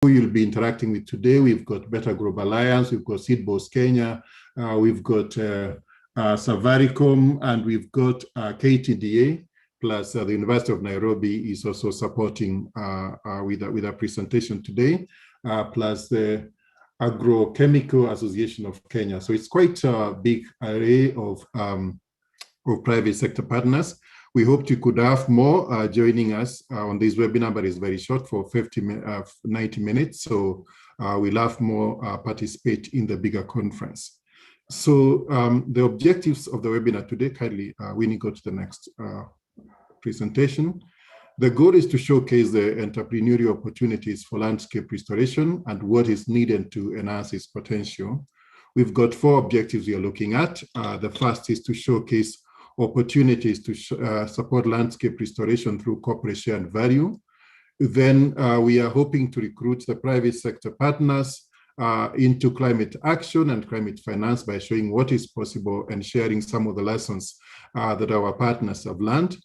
who you'll be interacting with today. We've got Better Global Alliance, we've got Seedballs Kenya, we've got Safaricom, and we've got KTDA, plus the University of Nairobi is also supporting with a presentation today, plus the Agrochemical Association of Kenya. So it's quite a big array of private sector partners. We hoped you could have more joining us on this webinar, but it's very short for 90 minutes. So we'll have more participate in the bigger conference. So the objectives of the webinar today, kindly, Winnie, go to the next presentation. The goal is to showcase the entrepreneurial opportunities for landscape restoration and what is needed to enhance its potential. We've got 4 objectives we are looking at. The first is to showcase opportunities to support landscape restoration through corporate share and value. Then we are hoping to recruit the private sector partners into climate action and climate finance by showing what is possible and sharing some of the lessons that our partners have learned.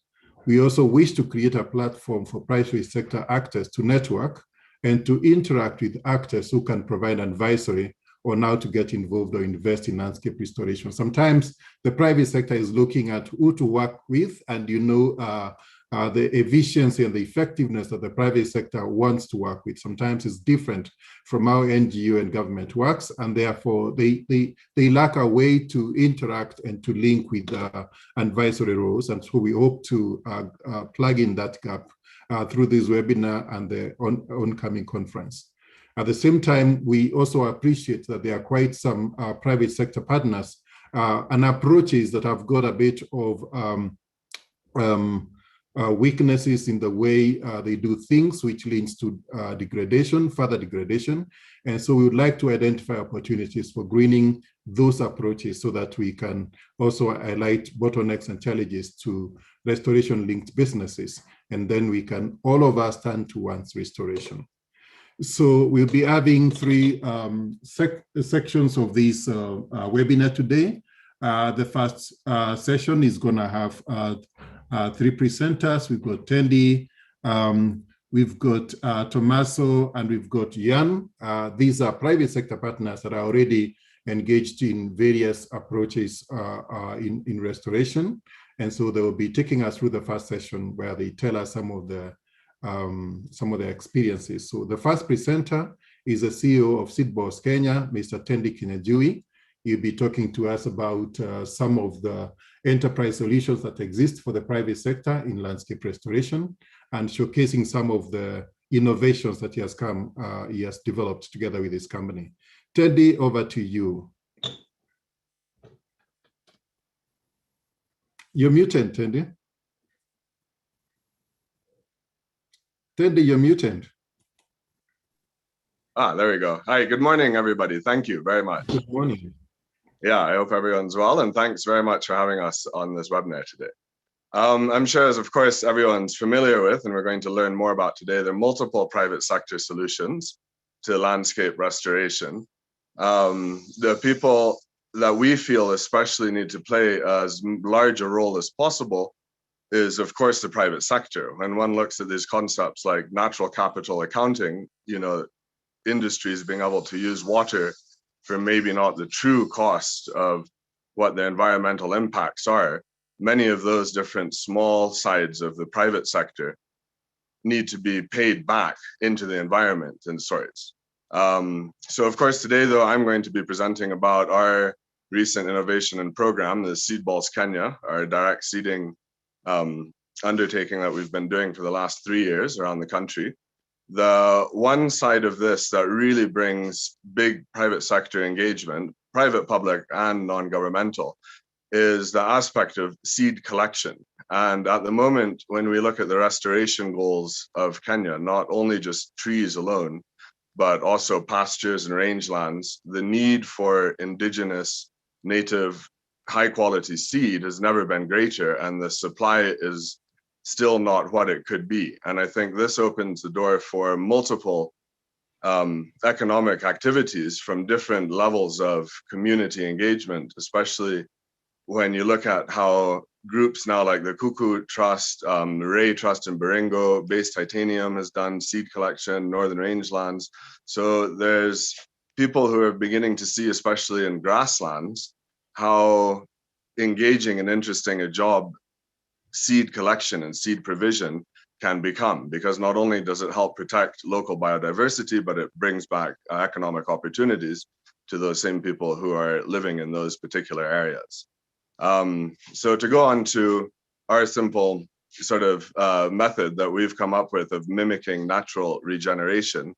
We also wish to create a platform for private sector actors to network and to interact with actors who can provide advisory on how to get involved or invest in landscape restoration. Sometimes the private sector is looking at who to work with, and the efficiency and the effectiveness that the private sector wants to work with sometimes is different from how NGO and government works, and therefore they lack a way to interact and to link with advisory roles. And so we hope to plug in that gap through this webinar and the oncoming conference. At the same time, we also appreciate that there are quite some private sector partners and approaches that have got a bit of weaknesses in the way they do things, which leads to further degradation. And so we would like to identify opportunities for greening those approaches so that we can also highlight bottlenecks and challenges to restoration-linked businesses. And then we can, all of us, turn towards restoration. So we'll be having 3 sections of this webinar today. The first session is going to have 3 presenters. We've got Tendi, we've got Tommaso, and we've got Jan. These are private sector partners that are already engaged in various approaches in restoration. And so they will be taking us through the first session where they tell us some of their experiences. So the first presenter is the CEO of Seedballs Kenya, Mr. Tendi Kinejui. He'll be talking to us about some of the enterprise solutions that exist for the private sector in landscape restoration and showcasing some of the innovations that he has developed together with his company. Tendi, over to you. You're muted, Tendi. Tendi, you're muted. There we go. Hi, good morning, everybody. Thank you very much. Good morning. Yeah, I hope everyone's well, and thanks very much for having us on this webinar today. I'm sure, as of course everyone's familiar with, and we're going to learn more about today, there are multiple private sector solutions to landscape restoration. The people that we feel especially need to play as large a role as possible is, of course, the private sector. When one looks at these concepts like natural capital accounting, industries being able to use water for maybe not the true cost of what the environmental impacts are, many of those different small sides of the private sector need to be paid back into the environment in sorts. So of course, today, though, I'm going to be presenting about our recent innovation and program, the Seedballs Kenya, our direct seeding undertaking that we've been doing for the last 3 years around the country. The one side of this that really brings big private sector engagement, private, public, and non-governmental, is the aspect of seed collection. And at the moment, when we look at the restoration goals of Kenya, not only just trees alone, but also pastures and rangelands, the need for indigenous, native, high-quality seed has never been greater, and the supply is still not what it could be. And I think this opens the door for multiple economic activities from different levels of community engagement, especially when you look at how groups now like the Cuckoo Trust, Ray Trust in Baringo, Base Titanium has done seed collection, Northern Rangelands. So there's people who are beginning to see, especially in grasslands, how engaging and interesting a job seed collection and seed provision can become, because not only does it help protect local biodiversity, but it brings back economic opportunities to those same people who are living in those particular areas. So to go on to our simple sort of method that we've come up with of mimicking natural regeneration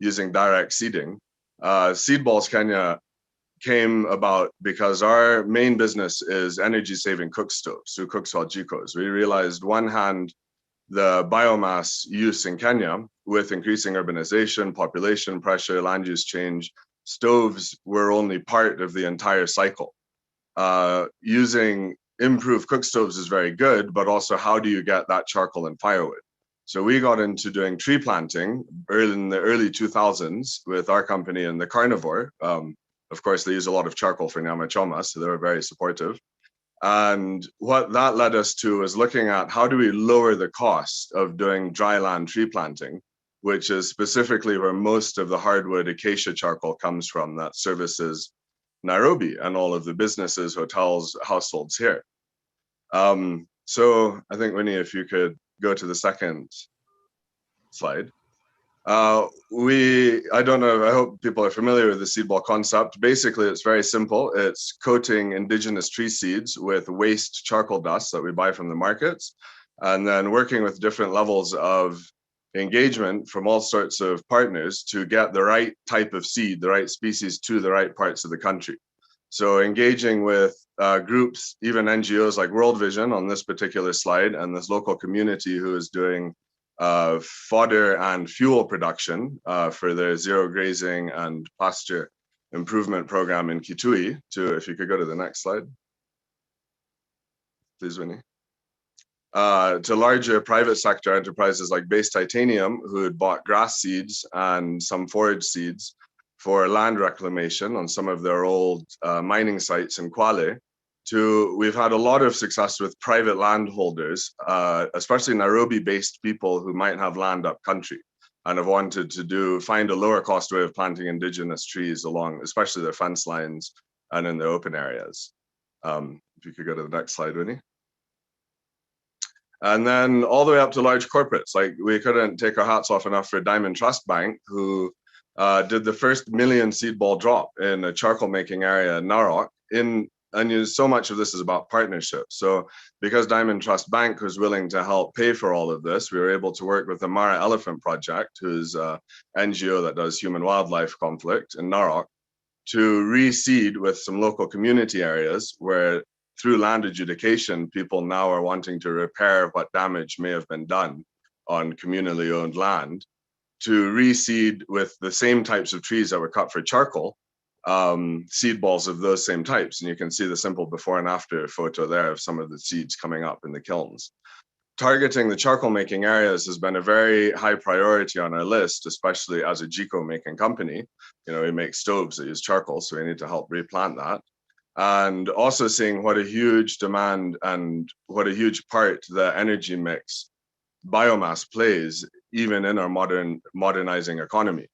using direct seeding, Seed Balls Kenya came about because our main business is energy saving cook stoves through Cookswell Jikos. We realized one hand the biomass use in Kenya with increasing urbanization, population pressure, land use change, stoves were only part of the entire cycle. Using improved cook stoves is very good, but also how do you get that charcoal and firewood? So we got into doing tree planting in the early 2000s with our company and the Carnivore. Of course, they use a lot of charcoal for nyama choma, so they were very supportive. And what that led us to is looking at how do we lower the cost of doing dry land tree planting, which is specifically where most of the hardwood acacia charcoal comes from that services Nairobi and all of the businesses, hotels, households here. So I think, Winnie, if you could go to the second slide. I don't know, I hope people are familiar with the seed ball concept. Basically, it's very simple. It's coating indigenous tree seeds with waste charcoal dust that we buy from the markets, and then working with different levels of engagement from all sorts of partners to get the right type of seed, the right species to the right parts of the country. So engaging with groups, even NGOs like World Vision on this particular slide, and this local community who is doing fodder and fuel production for their zero grazing and pasture improvement program in Kitui. If you could go to the next slide, please, Winnie. To larger private sector enterprises like Base Titanium, who had bought grass seeds and some forage seeds for land reclamation on some of their old mining sites in Kwale. We've had a lot of success with private landholders, especially Nairobi-based people who might have land up country and have wanted to find a lower cost way of planting indigenous trees along, especially their fence lines and in the open areas. If you could go to the next slide, Winnie. And then all the way up to large corporates. Like, we couldn't take our hats off enough for Diamond Trust Bank, who did the first million seed ball drop in a charcoal making area in Narok. And so much of this is about partnership. So because Diamond Trust Bank was willing to help pay for all of this, we were able to work with the Mara Elephant Project, who's an NGO that does human-wildlife conflict in Narok, to reseed with some local community areas where, through land adjudication, people now are wanting to repair what damage may have been done on communally owned land, to reseed with the same types of trees that were cut for charcoal, seed balls of those same types. And you can see the simple before and after photo there of some of the seeds coming up in the kilns. Targeting the charcoal making areas has been a very high priority on our list, especially as a Jiko making company. We make stoves that use charcoal, so we need to help replant that. And also seeing what a huge demand and what a huge part the energy mix biomass plays, even in our modernizing economy.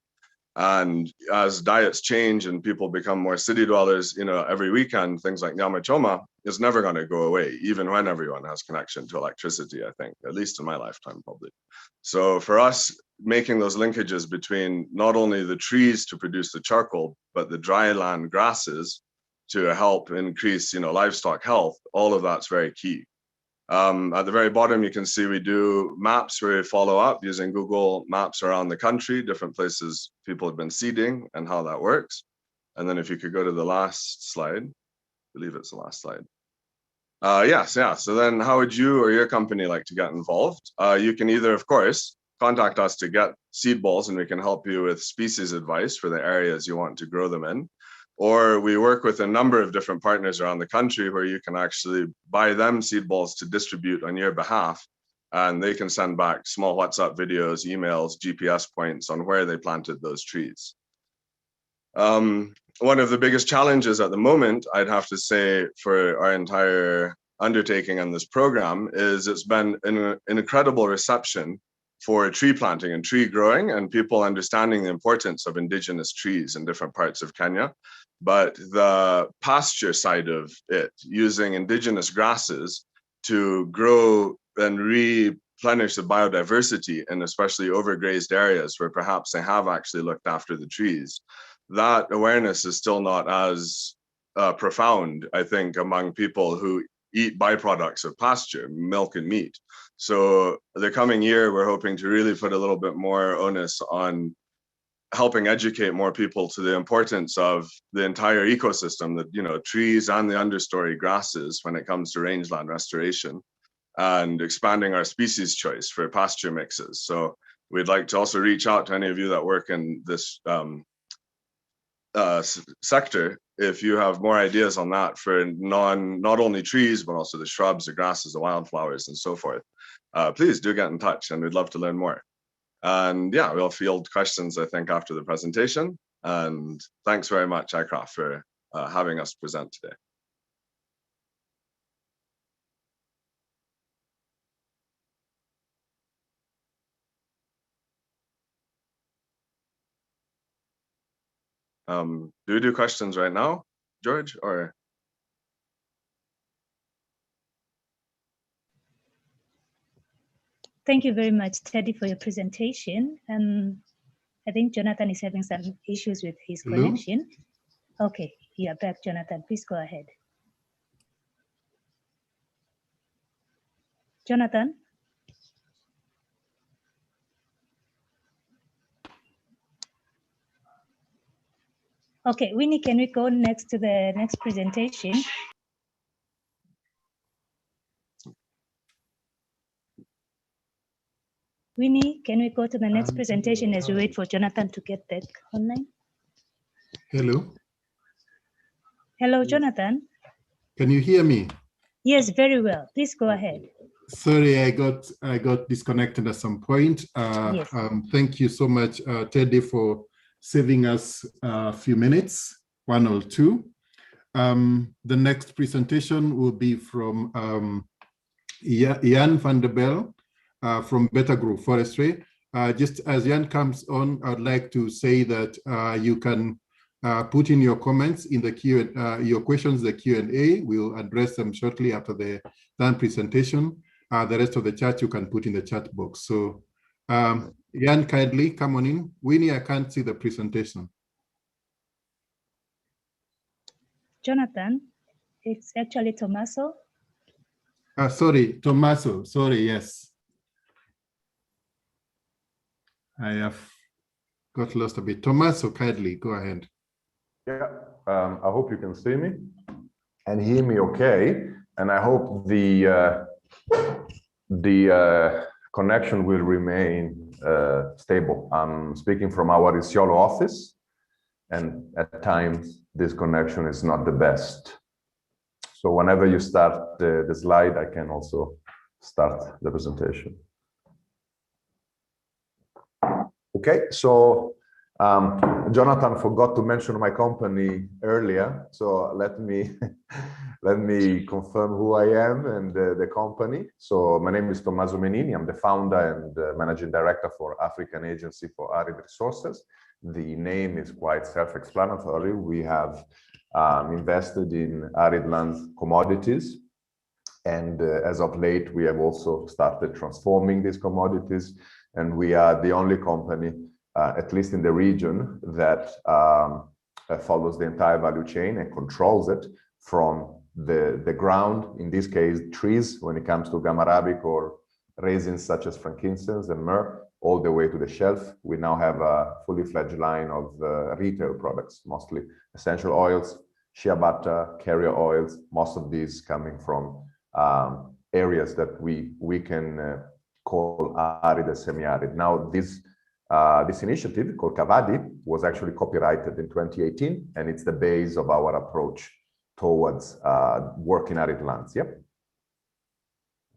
And as diets change and people become more city dwellers, every weekend, things like nyama choma is never going to go away, even when everyone has connection to electricity, I think, at least in my lifetime, probably. So for us, making those linkages between not only the trees to produce the charcoal, but the dry land grasses to help increase, livestock health, all of that's very key. At the very bottom, you can see we do maps where we follow up using Google Maps around the country, different places people have been seeding and how that works. And then if you could go to the last slide, I believe it's the last slide. Yes. So then how would you or your company like to get involved? You can either, of course, contact us to get seed balls and we can help you with species advice for the areas you want to grow them in. Or we work with a number of different partners around the country where you can actually buy them seed balls to distribute on your behalf. And they can send back small WhatsApp videos, emails, GPS points on where they planted those trees. One of the biggest challenges at the moment, I'd have to say, for our entire undertaking on this program is it's been an incredible reception for tree planting and tree growing and people understanding the importance of indigenous trees in different parts of Kenya. But the pasture side of it, using indigenous grasses to grow and replenish the biodiversity in especially overgrazed areas where perhaps they have actually looked after the trees, that awareness is still not as profound, I think, among people who eat byproducts of pasture, milk and meat. So the coming year, we're hoping to really put a little bit more onus on helping educate more people to the importance of the entire ecosystem, that, you know, trees and the understory grasses when it comes to rangeland restoration, and expanding our species choice for pasture mixes. So we'd like to also reach out to any of you that work in this sector, if you have more ideas on that for not only trees, but also the shrubs, the grasses, the wildflowers, and so forth. Please do get in touch, and we'd love to learn more. And yeah, we'll field questions, I think, after the presentation. And thanks very much, ICRAF, for having us present today. Do we do questions right now, George, or? Thank you very much, Teddy, for your presentation. I think Jonathan is having some issues with his connection. Okay, you are back, Jonathan. Please go ahead. Jonathan? Okay, Winnie, can we go next to the next presentation? Winnie, can we go to the next presentation as we wait for Jonathan to get back online? Hello. Hello, Jonathan. Can you hear me? Yes, very well. Please go ahead. Sorry, I got disconnected at some point. Yes. Thank you so much, Teddy, for saving us a few minutes, 1 or 2. The next presentation will be from Jan van der Bel from Better Group Forestry. Just as Jan comes on, I'd like to say that you can put in your comments in the your questions, the Q&A. We'll address them shortly after the done presentation. The rest of the chat you can put in the chat box. So Jan, kindly come on in. Winnie, I can't see the presentation. Jonathan, it's actually Tommaso. Sorry, Tommaso. Sorry, yes. I have got lost a bit. Tommaso, kindly go ahead. Yeah, I hope you can see me and hear me okay. And I hope the connection will remain stable. I'm speaking from our Isiolo office, and at times this connection is not the best. So whenever you start the slide, I can also start the presentation. Okay, so Jonathan forgot to mention my company earlier, so let me confirm who I am and the company. So my name is Tommaso Menini. I'm the founder and managing director for African Agency for Arid Resources. The name is quite self-explanatory. We have invested in arid lands commodities, and as of late, we have also started transforming these commodities. And we are the only company, at least in the region, that follows the entire value chain and controls it from the ground, in this case, trees, when it comes to gum arabic or resins such as frankincense and myrrh, all the way to the shelf. We now have a fully fledged line of retail products, mostly essential oils, shea butter, carrier oils, most of these coming from areas that we can call arid and semi-arid. Now, this initiative called Cavadi was actually copyrighted in 2018, and it's the base of our approach towards working arid lands. Yep.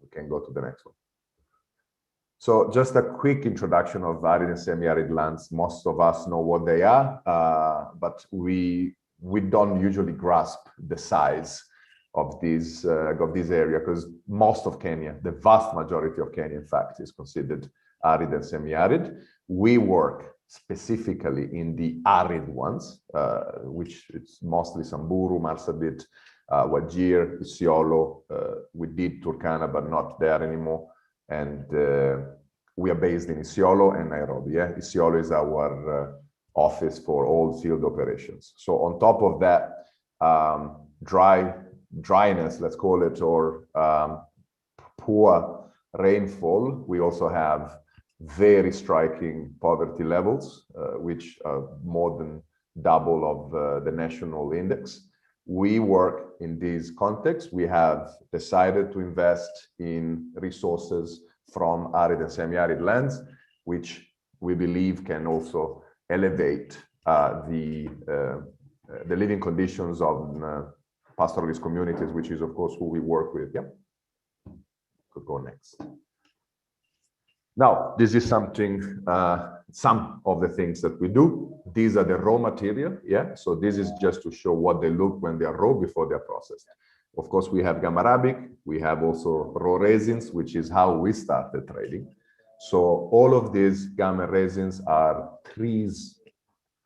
We can go to the next one. So just a quick introduction of arid and semi-arid lands. Most of us know what they are, but we don't usually grasp the size of this area, because most of Kenya, the vast majority of Kenya, in fact, is considered arid and semi-arid. We work specifically in the arid ones, which is mostly Samburu, Marsabit, Wajir, Isiolo. We did Turkana, but not there anymore. And we are based in Isiolo and Nairobi. Yeah? Isiolo is our office for all field operations. So on top of that, dryness, let's call it, or poor rainfall, we also have very striking poverty levels, which are more than double of the national index. We work in this context. We have decided to invest in resources from arid and semi-arid lands, which we believe can also elevate the living conditions of pastoralist communities, which is, of course, who we work with. Yeah, could go next. Now, this is something, some of the things that we do. These are the raw material, yeah? So this is just to show what they look when they are raw before they're processed. Of course, we have gum arabic. We have also raw resins, which is how we started trading. So all of these gum and resins are trees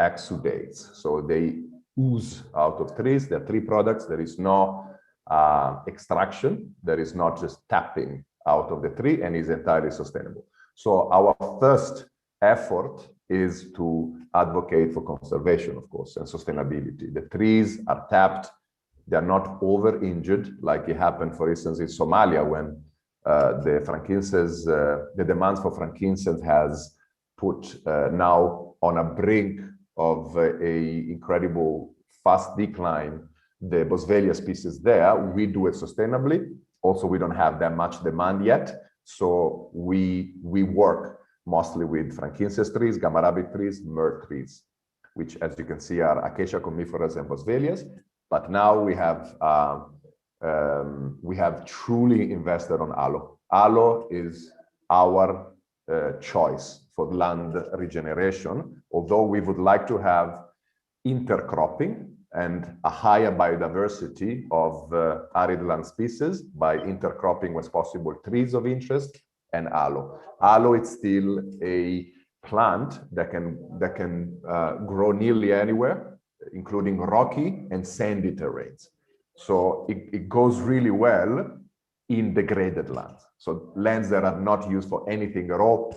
exudates. So they ooze out of trees. There are three products. There is no extraction. There is not just tapping out of the tree, and is entirely sustainable. So our first effort is to advocate for conservation, of course, and sustainability. The trees are tapped. They're not over-injured, like it happened, for instance, in Somalia, when the frankincense, the demands for frankincense has put now on a brink of a incredible fast decline, the Boswellia species there. We do it sustainably. Also, we don't have that much demand yet. So we work mostly with frankincense trees, gum arabic trees, myrrh trees, which, as you can see, are acacia commiferas and Boswellias. But now we have truly invested on aloe. Aloe is our choice for land regeneration, although we would like to have intercropping and a higher biodiversity of arid land species by intercropping, where possible, trees of interest and aloe. Aloe is still a plant that can grow nearly anywhere, including rocky and sandy terrains. So it goes really well in degraded lands. So lands that are not used for anything at all,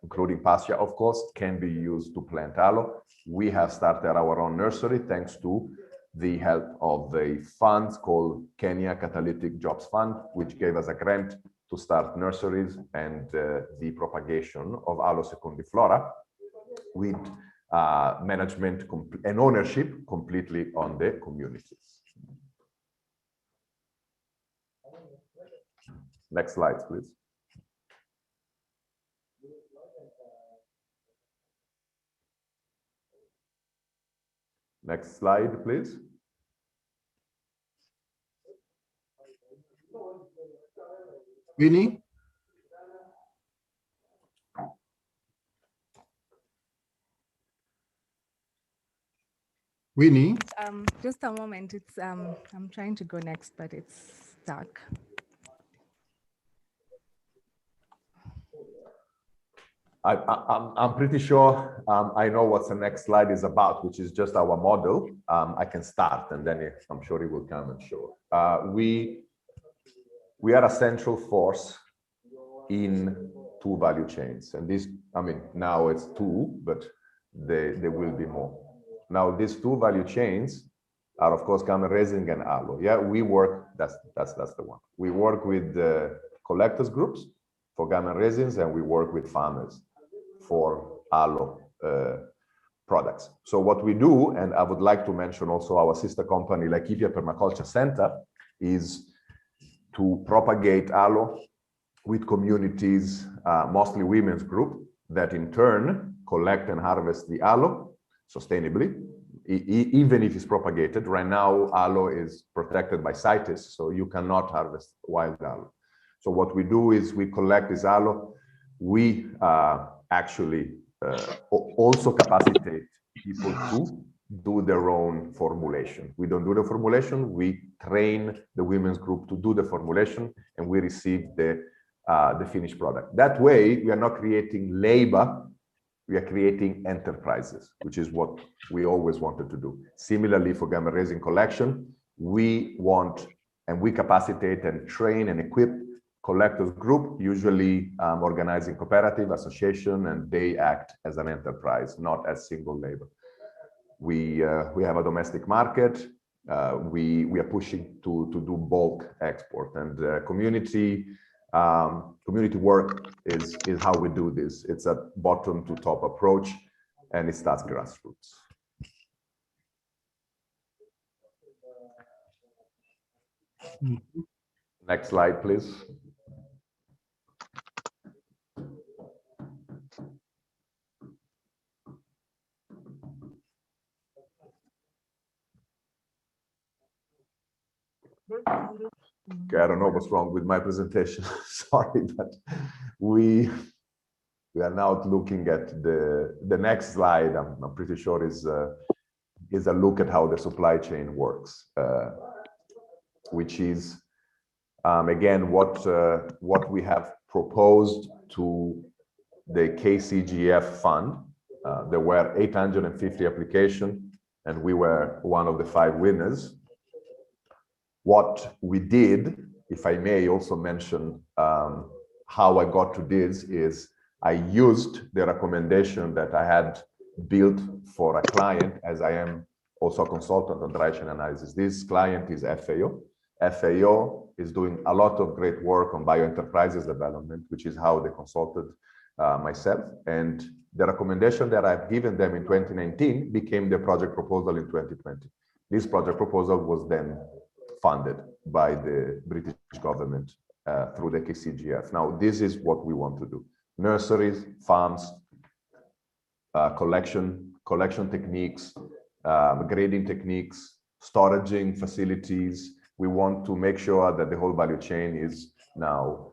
including pasture, of course, can be used to plant aloe. We have started our own nursery thanks to the help of a fund called Kenya Catalytic Jobs Fund, which gave us a grant to start nurseries and the propagation of Aloe secundiflora with management and ownership completely on the communities. Next slide, please. Next slide, please. Winnie? Winnie? Just a moment. It's I'm trying to go next, but it's stuck. I'm pretty sure I know what the next slide is about, which is just our model. I can start, and then I'm sure it will come and show. We are a central force in two value chains, and this, I mean, now it's two, but there will be more. Now, these two value chains are, of course, gum resin and aloe. Yeah, we work. That's the one. We work with the collectors groups for gum resins, and we work with farmers for aloe products. So what we do, and I would like to mention also our sister company, Laikipia Permaculture Center, is to propagate aloe with communities, mostly women's group, that in turn collect and harvest the aloe sustainably, even if it's propagated. Right now, aloe is protected by CITES, so you cannot harvest wild aloe. So what we do is we collect this aloe. We actually also capacitate people to do their own formulation. We don't do the formulation, we train the women's group to do the formulation, and we receive the finished product. That way, we are not creating labor, we are creating enterprises, which is what we always wanted to do. Similarly, for gamma raising collection, we want and we capacitate and train and equip collectors group, usually organizing cooperative association, and they act as an enterprise, not as single labor. We have a domestic market. We are pushing to do bulk export, and community work is how we do this. It's a bottom to top approach, and it starts grassroots. Next slide, please. Okay, I don't know what's wrong with my presentation. Sorry, but we are now looking at the next slide. I'm pretty sure is a look at how the supply chain works, which is again what we have proposed to the KCGF fund. There were 850 applications, and we were one of the 5 winners. What we did, if I may also mention how I got to this, is I used the recommendation that I had built for a client, as I am also a consultant on dry chain analysis. This client is FAO. FAO is doing a lot of great work on bioenterprises development, which is how they consulted myself. And the recommendation that I've given them in 2019 became the project proposal in 2020. This project proposal was then funded by the British government through the KCGF. Now, this is what we want to do. Nurseries, farms, collection techniques, grading techniques, storaging facilities. We want to make sure that the whole value chain is now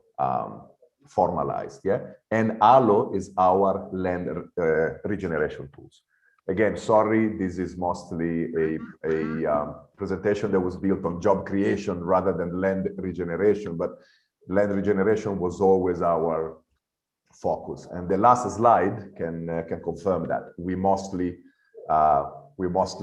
formalized, yeah? And Aloe is our land regeneration tools. Again, sorry, this is mostly a presentation that was built on job creation rather than land regeneration, but land regeneration was always our focus. And the last slide can confirm that. We mostly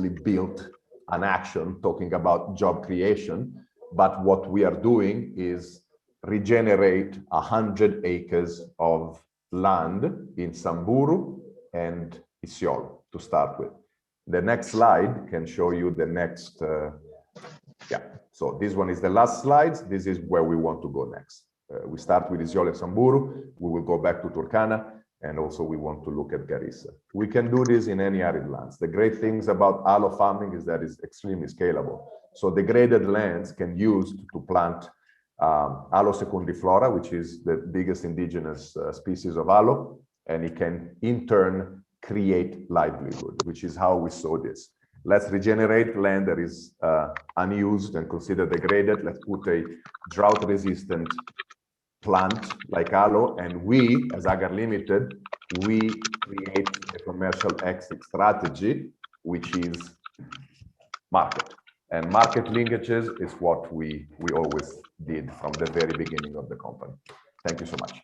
built an action talking about job creation, but what we are doing is regenerate 100 acres of land in Samburu and Isiolo to start with. The next slide can show you the next, so this one is the last slide. This is where we want to go next. We start with Isiolo and Samburu. We will go back to Turkana, and also we want to look at Garissa. We can do this in any arid lands. The great things about aloe farming is that it's extremely scalable. So degraded lands can be used to plant Aloe secundiflora, which is the biggest indigenous species of aloe, and it can in turn create livelihood, which is how we saw this. Let's regenerate land that is unused and considered degraded. Let's put a drought-resistant plant like aloe, and we, as Agar Limited, we create a commercial exit strategy, which is market. And market linkages is what we always did from the very beginning of the company. Thank you so much.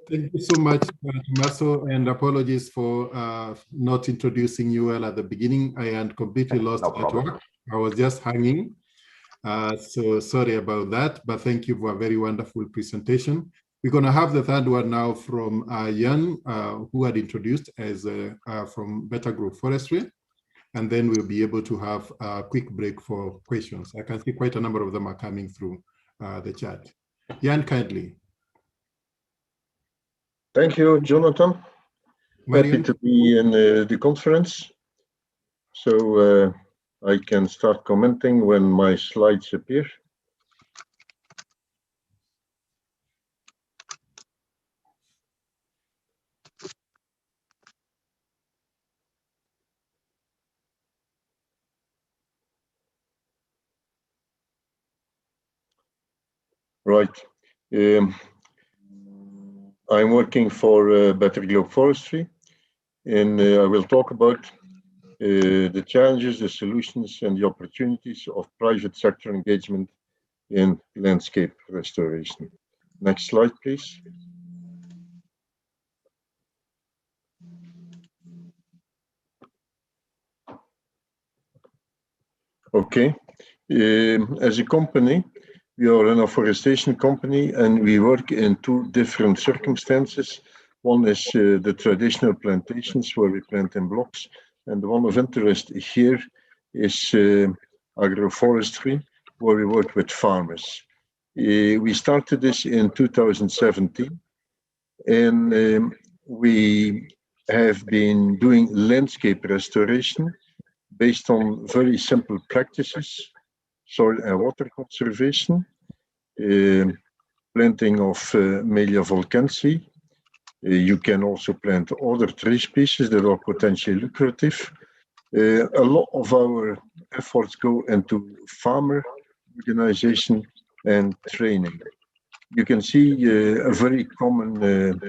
Thank you so much, Tommaso, and apologies for not introducing you well at the beginning. I had completely lost network. I was just hanging. So sorry about that, but thank you for a very wonderful presentation. We're going to have the third one now from Jan, who had introduced as from Better Group Forestry. And then we'll be able to have a quick break for questions. I can see quite a number of them are coming through the chat. Jan, kindly. Thank you, Jonathan. Happy to be in the conference. So I can start commenting when my slides appear. Right. I'm working for Better Globe Forestry. and I will talk about the challenges, the solutions, and the opportunities of private sector engagement in landscape restoration. Next slide, please. Okay, as a company, we are an afforestation company and we work in two different circumstances. One is the traditional plantations where we plant in blocks, and the one of interest here is agroforestry, where we work with farmers. We started this in 2017, and we have been doing landscape restoration based on very simple practices, soil and water conservation, planting of Melia volkensi. You can also plant other tree species that are potentially lucrative. A lot of our efforts go into farmer organization and training. You can see a very common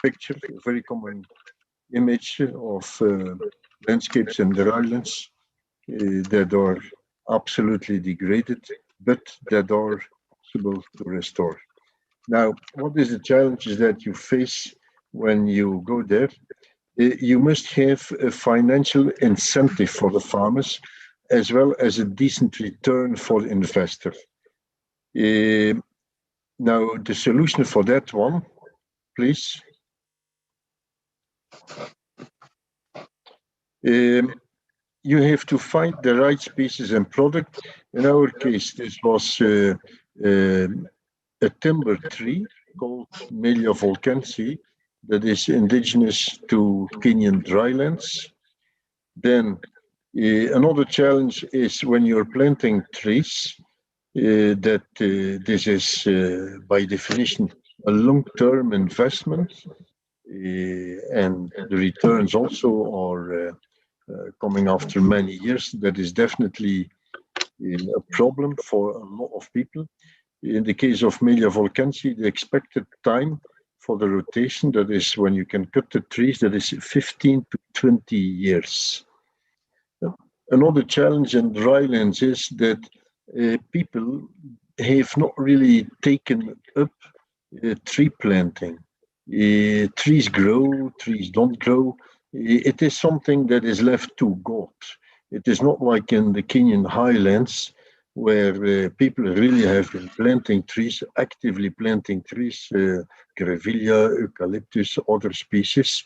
picture, a very common image of landscapes in the islands that are absolutely degraded, but that are possible to restore. Now, what is the challenges that you face when you go there? You must have a financial incentive for the farmers, as well as a decent return for the investor. Now, the solution for that one, please. You have to find the right species and product. In our case, this was a timber tree called Melia volkensi that is indigenous to Kenyan drylands. Then another challenge is when you're planting trees, that this is by definition a long-term investment, and the returns also are coming after many years. That is definitely a problem for a lot of people. In the case of Melia volkensi, the expected time for the rotation, that is when you can cut the trees, that is 15 to 20 years. Another challenge in drylands is that people have not really taken up tree planting. Trees grow, trees don't grow. It is something that is left to God. It is not like in the Kenyan highlands where people really have been planting trees, actively planting trees, grevillea, eucalyptus, other species.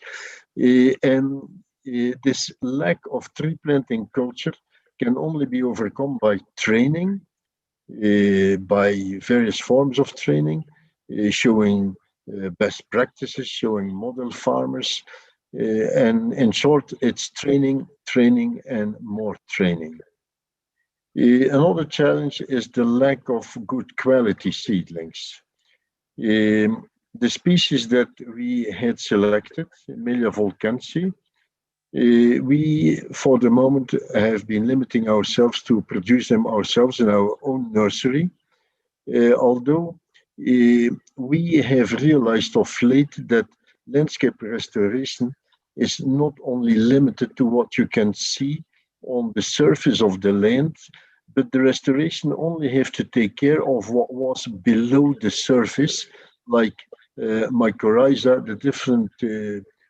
And this lack of tree planting culture can only be overcome by training, by various forms of training, showing best practices, showing model farmers. And in short, it's training, training, and more training. Another challenge is the lack of good quality seedlings. The species that we had selected, Melia volkensi, we, for the moment, have been limiting ourselves to produce them ourselves in our own nursery, although we have realized of late that landscape restoration is not only limited to what you can see on the surface of the land, but the restoration only have to take care of what was below the surface, like mycorrhiza, the different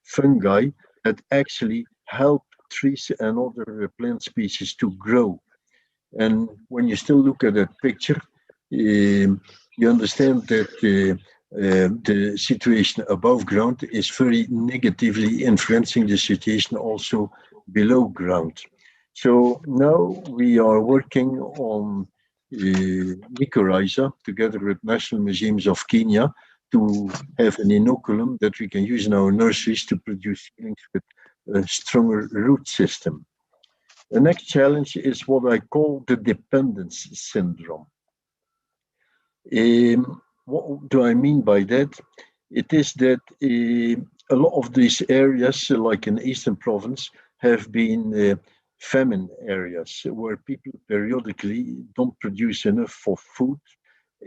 fungi that actually help trees and other plant species to grow. And when you still look at that picture, you understand that the situation above ground is very negatively influencing the situation also below ground. So now we are working on mycorrhiza together with National Museums of Kenya to have an inoculum that we can use in our nurseries to produce seedlings with a stronger root system. The next challenge is what I call the dependence syndrome. What do I mean by that? It is that a lot of these areas, like in Eastern Province, have been famine areas where people periodically don't produce enough for food,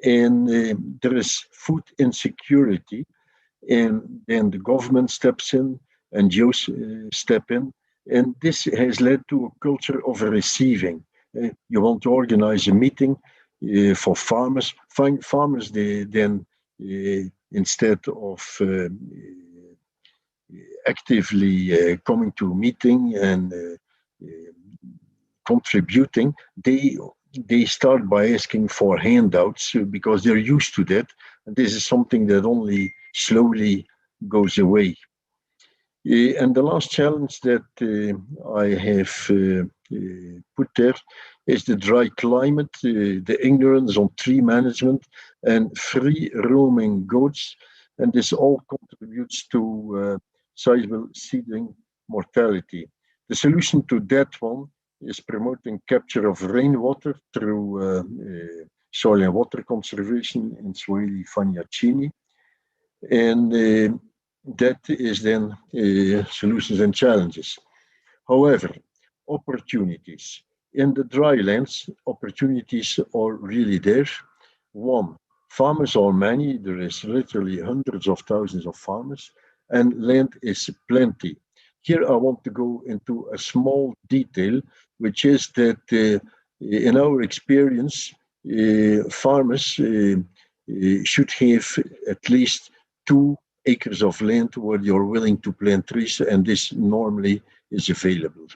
and there is food insecurity, and then the government steps in NGOs step in. And this has led to a culture of receiving. You want to organize a meeting for farmers. Farmers, they then, instead of actively coming to a meeting and contributing, they start by asking for handouts because they're used to that. And this is something that only slowly goes away. And the last challenge that I have put there is the dry climate, the ignorance on tree management, and free roaming goats. And this all contributes to sizable seedling mortality. The solution to that one is promoting capture of rainwater through soil and water conservation in Swahili Fagnaccini. And that is then solutions and challenges. However, opportunities. In the dry lands, opportunities are really there. One, farmers are many. There is literally hundreds of thousands of farmers, and land is plenty. Here I want to go into a small detail, which is that in our experience, farmers should have at least 2 acres of land where you're willing to plant trees, and this normally is available.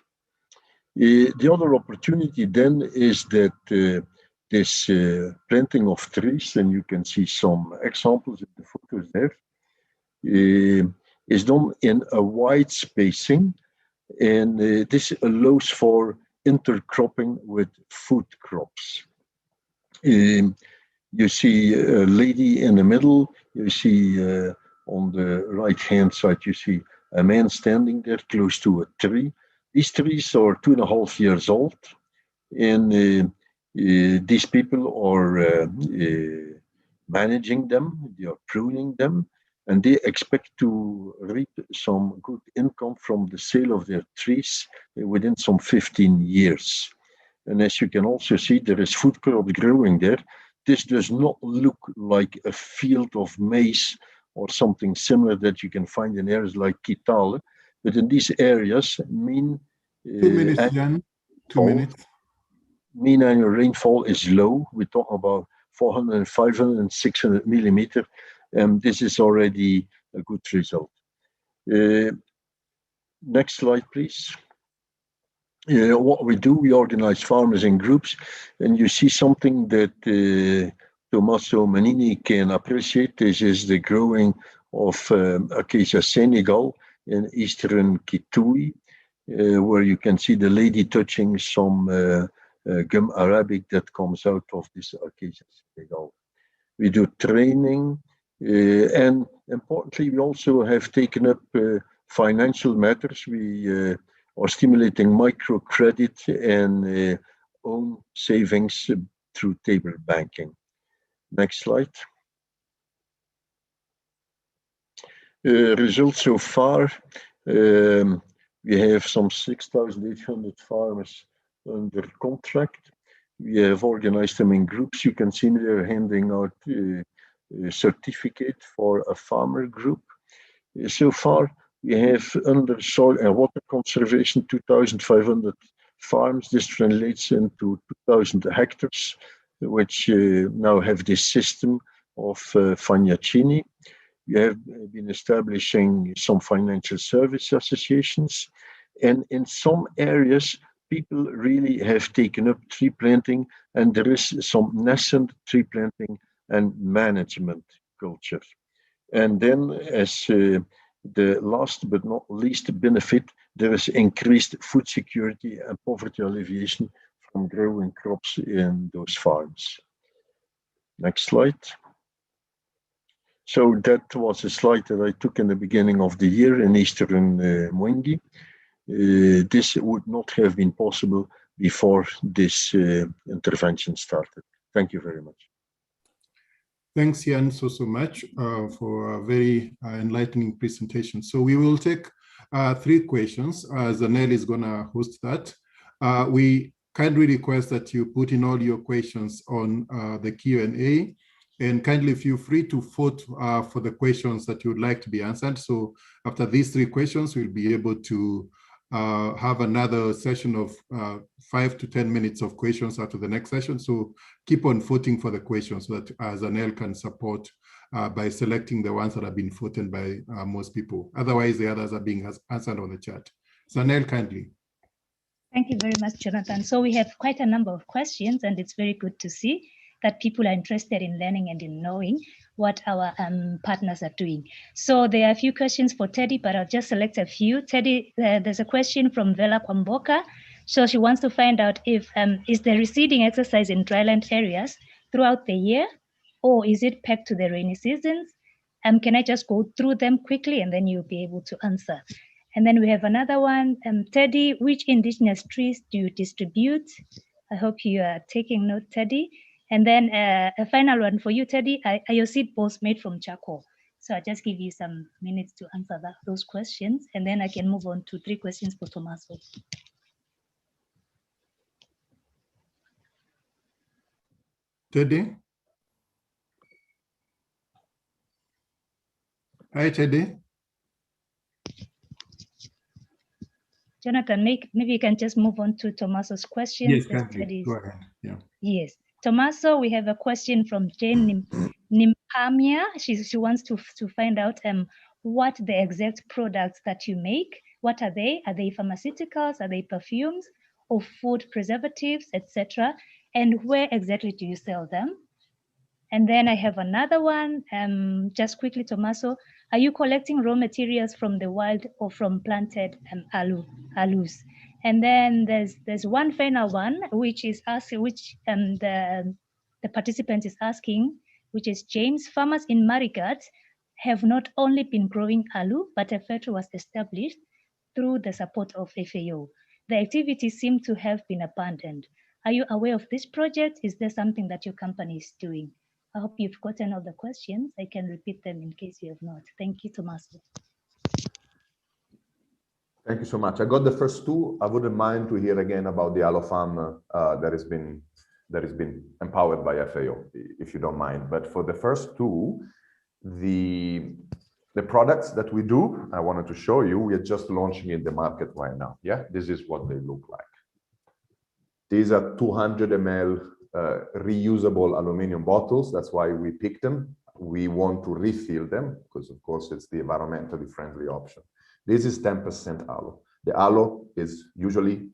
The other opportunity then is that this planting of trees, and you can see some examples in the photos there, is done in a wide spacing, and this allows for intercropping with food crops. You see a lady in the middle, you see on the right-hand side, you see a man standing there close to a tree. These trees are 2.5 years old, and these people are managing them, they are pruning them, and they expect to reap some good income from the sale of their trees within some 15 years. And as you can also see, there is food crops growing there. This does not look like a field of maize or something similar that you can find in areas like Kitale, but in these areas, mean 2 minutes, Jan. 2 minutes. Mean annual rainfall is low. We talk about 400, 500, and 600 millimeter. This is already a good result. Next slide, please. What we do, we organize farmers in groups, and you see something that Tommaso Manini can appreciate. This is the growing of Acacia Senegal in eastern Kitui, where you can see the lady touching some gum arabic that comes out of this Acacia Senegal. We do training, and importantly, we also have taken up financial matters. We are stimulating microcredit and own savings through table banking. Next slide. Results so far, we have some 6,800 farmers under contract. We have organized them in groups. You can see they're handing out a certificate for a farmer group. So far, we have under soil and water conservation 2,500 farms. This translates into 2,000 hectares, which now have this system of Fagnaccini. We have been establishing some financial service associations, and in some areas, people really have taken up tree planting, and there is some nascent tree planting and management culture. And then as the last but not least benefit, there is increased food security and poverty alleviation from growing crops in those farms. Next slide. So that was a slide that I took in the beginning of the year in Eastern Mwengi. This would not have been possible before this intervention started. Thank you very much. Thanks, Jan, so much for a very enlightening presentation. So we will take 3 questions. Zanel is going to host that. We kindly request that you put in all your questions on the Q&A, And kindly feel free to vote for the questions that you would like to be answered. So after these 3 questions, we'll be able to have another session of 5 to 10 minutes of questions after the next session. So keep on voting for the questions so that Zanel can support by selecting the ones that have been voted by most people. Otherwise, the others are being answered on the chat. Zanel, kindly. Thank you very much, Jonathan. So we have quite a number of questions, and it's very good to see that people are interested in learning and in knowing what our partners are doing. So there are a few questions for Teddy, but I'll just select a few. Teddy, there's a question from Vela Kwamboka. So she wants to find out if, is the reseeding exercise in dryland areas throughout the year, or is it pegged to the rainy seasons? Can I just go through them quickly and then you'll be able to answer? And then we have another one. Teddy, which indigenous trees do you distribute? I hope you are taking note, Teddy. And then a final one for you, Teddy. Are your seed balls made from charcoal? So I'll just give you some minutes to answer those questions, and then I can move on to 3 questions for Tommaso. Teddy? Hi, Teddy. Jonathan, maybe you can just move on to Tommaso's questions. Yes, kindly. Go ahead. Yeah. Yes. Tommaso, we have a question from Jane Nimpamia. She wants to find out what the exact products that you make. What are they? Are they pharmaceuticals? Are they perfumes or food preservatives, etc.? And where exactly do you sell them? And then I have another one, just quickly, Tommaso, are you collecting raw materials from the wild or from planted aloes? And then there's one final one, which is the participant is asking, which is James, farmers in Marigat have not only been growing aloe, but a factory was established through the support of FAO. The activities seem to have been abandoned. Are you aware of this project? Is there something that your company is doing? I hope you've gotten all the questions. I can repeat them in case you have not. Thank you, Tommaso. Thank you so much. I got the first 2. I wouldn't mind to hear again about the Aloe farm that has been empowered by FAO, if you don't mind. But for the first 2, the products that we do, I wanted to show you, we are just launching in the market right now. Yeah, this is what they look like. These are 200 ml reusable aluminum bottles. That's why we picked them. We want to refill them because, of course, it's the environmentally friendly option. This is 10% aloe. The aloe is usually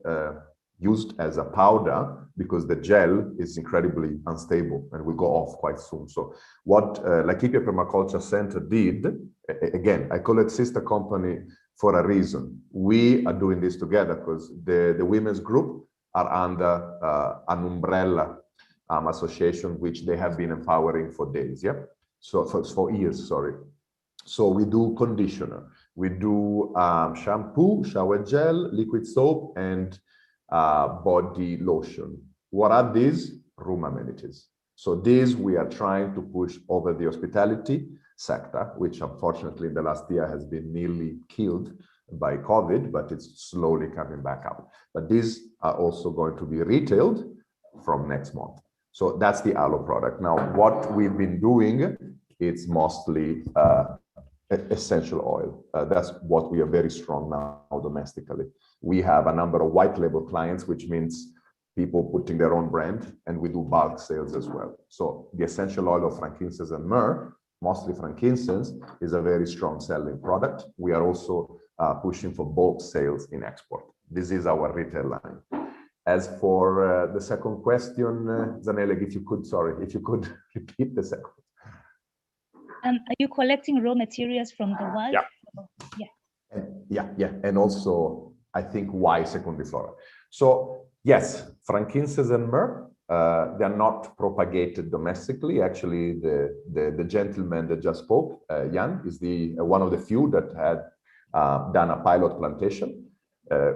used as a powder because the gel is incredibly unstable and will go off quite soon. So what Laikipia Permaculture Center did, again, I call it sister company for a reason. We are doing this together because the women's group are under an umbrella association, which they have been empowering for days, yeah? So for years, sorry. So we do conditioner, we do shampoo, shower gel, liquid soap, and body lotion. What are these? Room amenities. So these we are trying to push over the hospitality sector, which unfortunately in the last year has been nearly killed by COVID, but it's slowly coming back up. But these are also going to be retailed from next month. So that's the aloe product. Now, what we've been doing, it's mostly essential oil. That's what we are very strong now domestically. We have a number of white label clients, which means people putting their own brand, and we do bulk sales as well. So the essential oil of frankincense and myrrh, mostly frankincense, is a very strong selling product. We are also pushing for bulk sales in export. This is our retail line. As for the second question, Zanele, if you could repeat the second. Are you collecting raw materials from the wild? Yeah. Yeah. And also, I think why secundiflora. So yes, frankincense and myrrh, they are not propagated domestically. Actually, the gentleman that just spoke, Jan, is one of the few that had done a pilot plantation,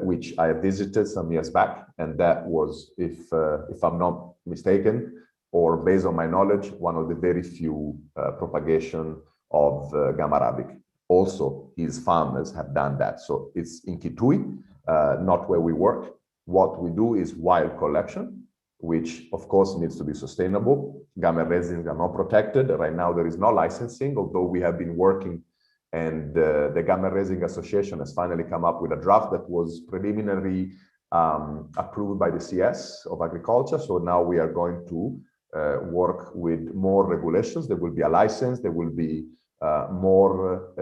which I visited some years back, and that was, if I'm not mistaken, or based on my knowledge, one of the very few propagation of Gamma arabic. Also, his farmers have done that. So it's in Kitui, not where we work. What we do is wild collection. which of course needs to be sustainable. Gamma resins are not protected. Right now there is no licensing, although we have been working, and the Gamma Resin Association has finally come up with a draft that was preliminarily approved by the CS of Agriculture. So now we are going to work with more regulations. There will be a license, there will be more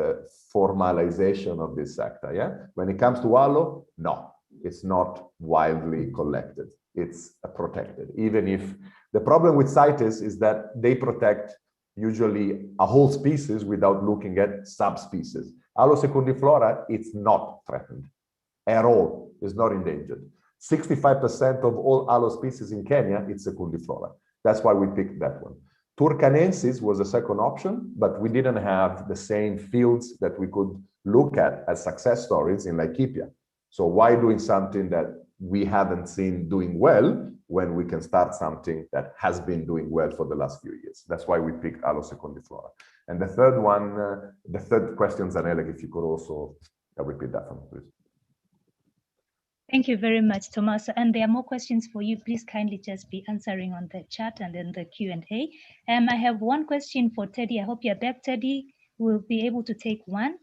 formalization of this sector. Yeah. When it comes to aloe, no, it's not widely collected. It's protected. Even if the problem with CITES is that they protect usually a whole species without looking at subspecies. Aloe secundiflora, it's not threatened at all. It's not endangered. 65% of all aloe species in Kenya, it's secundiflora. That's why we picked that one. Turcanensis was a second option, but we didn't have the same fields that we could look at as success stories in Laikipia. So why doing something that we haven't seen doing well when we can start something that has been doing well for the last few years? That's why we picked Aloe secundiflora. And the third one, the third question, Zanelek, if you could also repeat that one, please. Thank you very much, Tommaso. And there are more questions for you. Please kindly just be answering on the chat and then the Q&A. I have one question for Teddy. I hope you're back, Teddy. We'll be able to take one.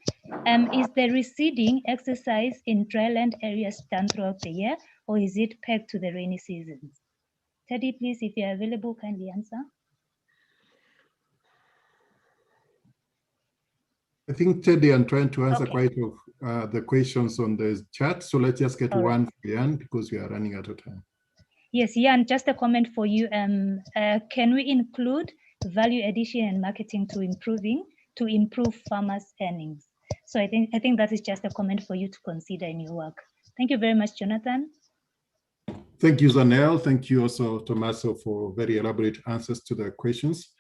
Is the reseeding exercise in dryland areas done throughout the year, or is it pegged to the rainy seasons? Teddy, please, if you're available, kindly answer. I think, Teddy, I'm trying to answer quite of the questions on the chat. So let's just get one for Jan, because we are running out of time. Yes, Jan, just a comment for you. Can we include value addition and marketing to improve farmers' earnings? So I think that is just a comment for you to consider in your work. Thank you very much, Jonathan. Thank you, Zanel. Thank you also, Tommaso, for very elaborate answers to the questions.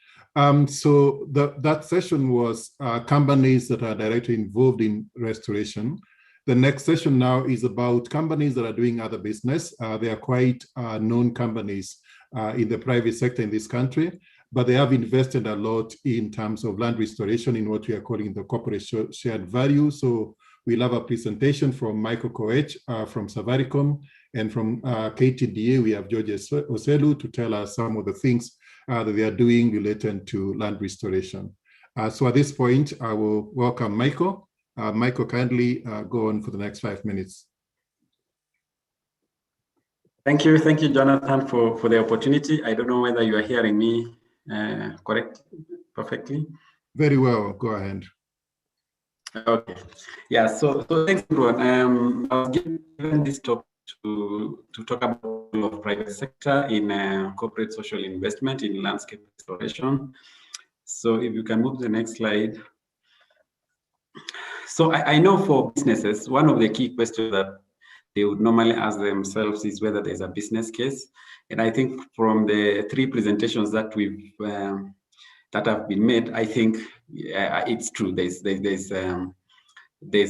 So that session was companies that are directly involved in restoration. The next session now is about companies that are doing other business. They are quite known companies in the private sector in this country, but they have invested a lot in terms of land restoration in what we are calling the corporate shared value. So we'll have a presentation from Michael Koech from Safaricom, and from KTDA, we have George Oselu to tell us some of the things that they are doing related to land restoration. So at this point, I will welcome Michael. Michael, kindly go on for the next 5 minutes. Thank you, Jonathan, for the opportunity. I don't know whether you are hearing me correct, perfectly. Very well, go ahead. Okay, yeah, so thanks everyone. I was given this topic to talk about the role of private sector in corporate social investment in landscape restoration. So if you can move to the next slide. So I know for businesses, one of the key questions that they would normally ask themselves is whether there's a business case. And I think from the three presentations that we've that have been made, I think it's true. There's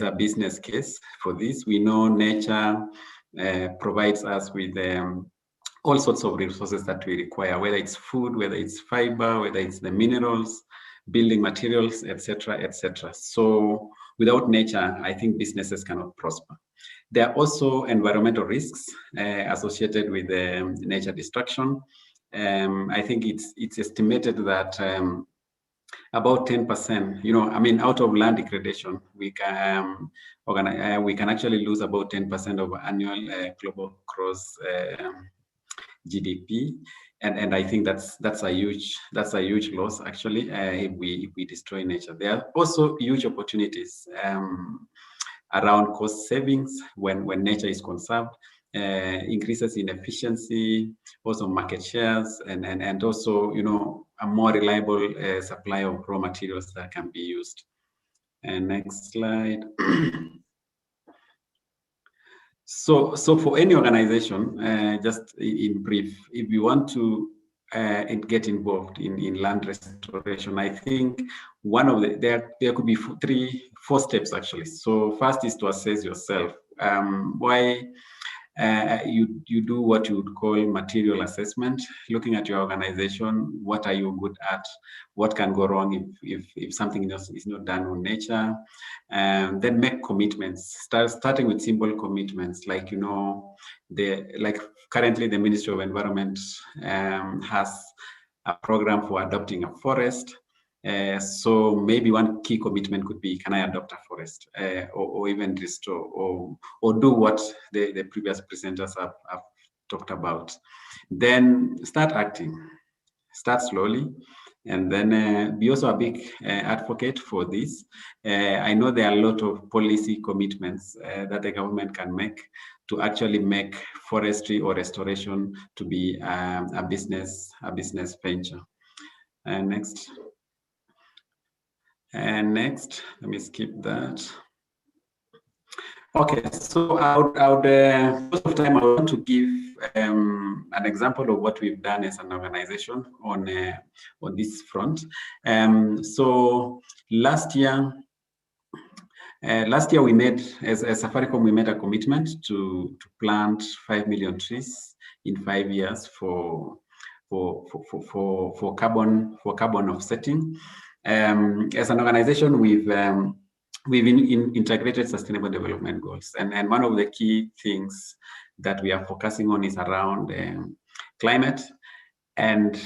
a business case for this. We know nature provides us with all sorts of resources that we require, whether it's food, whether it's fiber, whether it's the minerals, building materials, etc., etc. So without nature, I think businesses cannot prosper. There are also environmental risks associated with nature destruction. I think it's estimated that about 10%, out of land degradation, we can actually lose about 10% of annual global gross GDP, and I think that's a huge loss actually if we destroy nature. There are also huge opportunities around cost savings when nature is conserved, increases in efficiency, also market shares, and also a more reliable supply of raw materials that can be used. And next slide. So for any organization, just in brief, if you want to get involved in land restoration, I think one of there could be four steps actually. So first is to assess yourself. Why you do what you would call material assessment, looking at your organization. What are you good at? What can go wrong if something is not done on nature? Then make commitments. Starting with simple commitments, like currently the Ministry of Environment has a program for adopting a forest. So maybe one key commitment could be, can I adopt a forest, or even restore, or do what the previous presenters have talked about. Then start acting, start slowly, and then be also a big advocate for this. I know there are a lot of policy commitments that the government can make to actually make forestry or restoration to be a business venture. Next. And next, let me skip that. Okay, so I would most of the time I want to give an example of what we've done as an organization on this front. So last year we made, as Safaricom, we made a commitment to plant 5 million trees in 5 years for carbon offsetting. As an organization, we've integrated sustainable development goals, and one of the key things that we are focusing on is around climate, and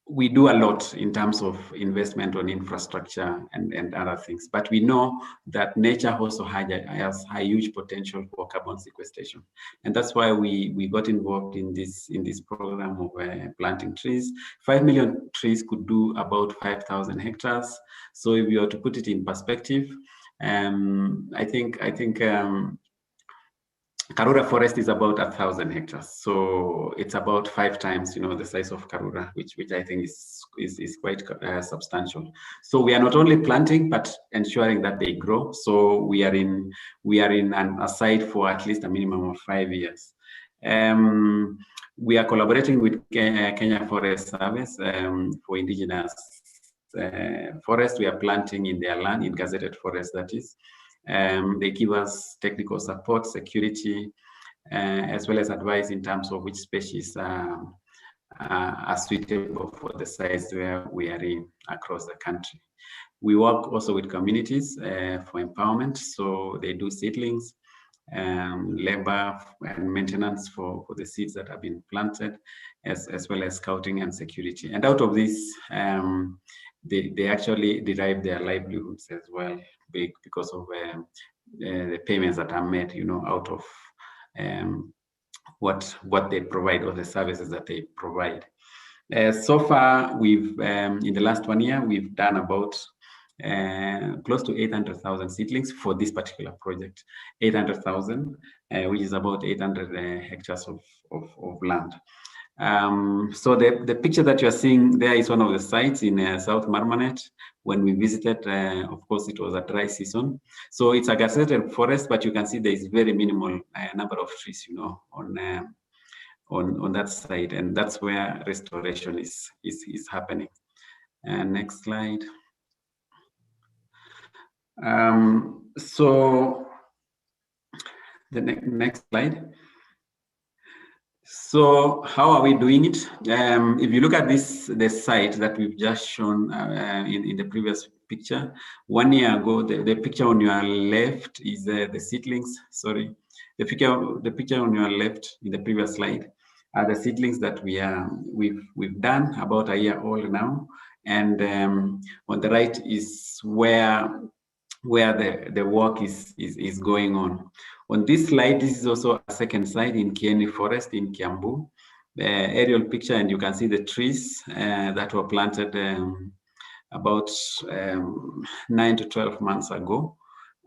we do a lot in terms of investment on infrastructure and other things, but we know that nature also has a huge potential for carbon sequestration, and that's why we got involved in this program of planting trees. 5 million trees could do about 5,000 hectares. So if you are to put it in perspective, I think Karura forest is about 1,000 hectares, so it's about 5 times, the size of Karura, which I think is quite substantial. So we are not only planting but ensuring that they grow. So we are in a site for at least a minimum of 5 years. We are collaborating with Kenya Forest Service for indigenous forest. We are planting in their land, in gazetted forest, that is. They give us technical support, security, as well as advice in terms of which species are suitable for the sites where we are in across the country. We work also with communities for empowerment. So they do seedlings, labor and maintenance for the seeds that have been planted, as well as scouting and security. And out of this, they actually derive their livelihoods as well, because of the payments that are made, out of what they provide, or the services that they provide. So far, we've in the last 1 year, we've done about close to 800,000 seedlings for this particular project. 800,000, which is about 800 hectares of land. So the picture that you are seeing there is one of the sites in South Marmanet. When we visited, of course, it was a dry season. So it's a gazetted forest, but you can see there is very minimal number of trees, on that site, and that's where restoration is happening. Next slide. So the next slide. So how are we doing it? If you look at the site that we've just shown in the previous picture, 1 year ago, the picture on your left is the seedlings. Sorry, the picture on your left in the previous slide are the seedlings that we've done, about a year old now, and on the right is where the work is going on. On this slide, this is also a second site in Kieni Forest in Kiambu. The aerial picture, and you can see the trees that were planted about 9 to 12 months ago.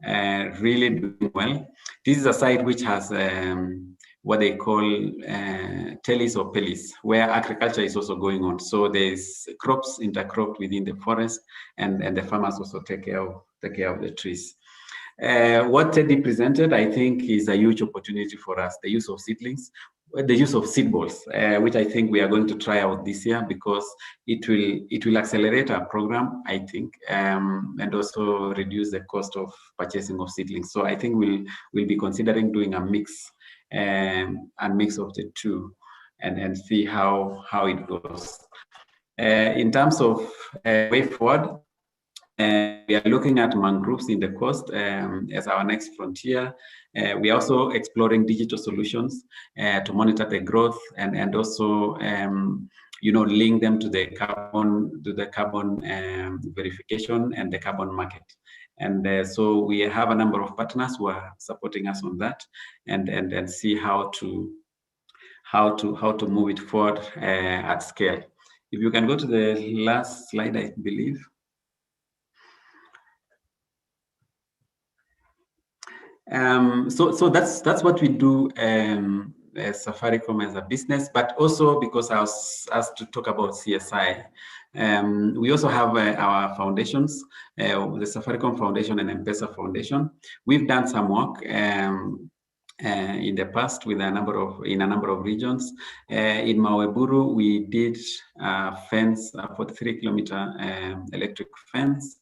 Really doing well. This is a site which has what they call telis or pelis, where agriculture is also going on. So there's crops intercropped within the forest, and the farmers also take care of the trees. What Teddy presented, I think, is a huge opportunity for us. The use of seedlings, the use of seed balls, which I think we are going to try out this year, because it will accelerate our program, I think, and also reduce the cost of purchasing of seedlings. So I think we'll be considering doing a mix and mix of the two and see how it goes. In terms of way forward, we are looking at mangroves in the coast as our next frontier. We are also exploring digital solutions to monitor the growth and also link them to the carbon verification and the carbon market. And so we have a number of partners who are supporting us on that, and see how to move it forward at scale. If you can go to the last slide, I believe. So that's what we do as Safaricom as a business, but also because I was asked to talk about CSI. We also have our foundations, the Safaricom Foundation and M-Pesa Foundation. We've done some work in the past with in a number of regions. In Maweburu, we did a fence, a 43-kilometer electric fence.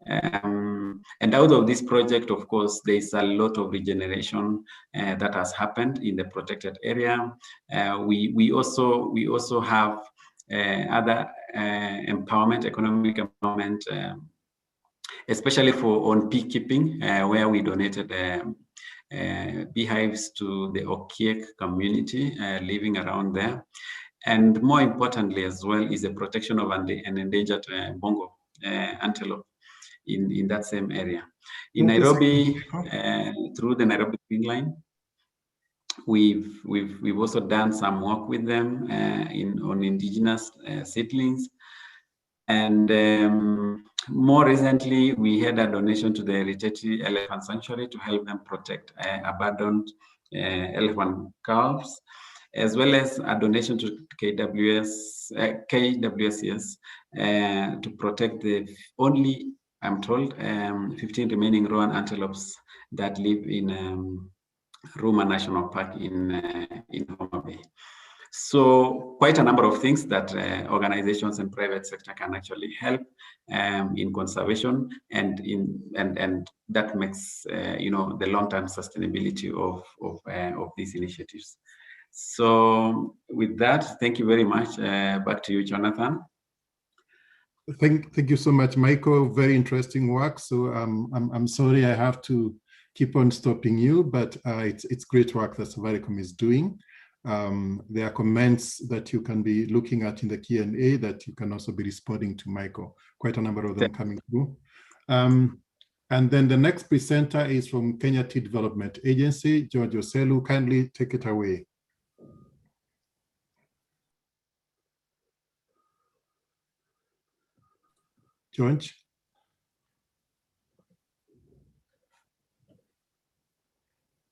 And out of this project, of course, there's a lot of regeneration that has happened in the protected area. We also have other economic empowerment, especially on beekeeping, where we donated beehives to the Okiek community living around there. And more importantly as well is the protection of an endangered bongo antelope in that same area. In Nairobi, through the Nairobi Green Line, we've also done some work with them on indigenous seedlings. And more recently, we had a donation to the Riteti Elephant Sanctuary to help them protect abandoned elephant calves, as well as a donation to KWSCS to protect the only, I'm told, 15 remaining Rowan antelopes that live in Ruma National Park in Homa Bay. So quite a number of things that organizations and private sector can actually help in conservation, and that makes the long-term sustainability of these initiatives. So with that, thank you very much. Back to you, Jonathan. Thank you so much, Michael. Very interesting work. So I'm sorry I have to keep on stopping you, but it's great work that Safaricom is doing. There are comments that you can be looking at in the Q&A that you can also be responding to Michael. Quite a number of them coming through. And then the next presenter is from Kenya Tea Development Agency, George Oselu. Kindly take it away. George?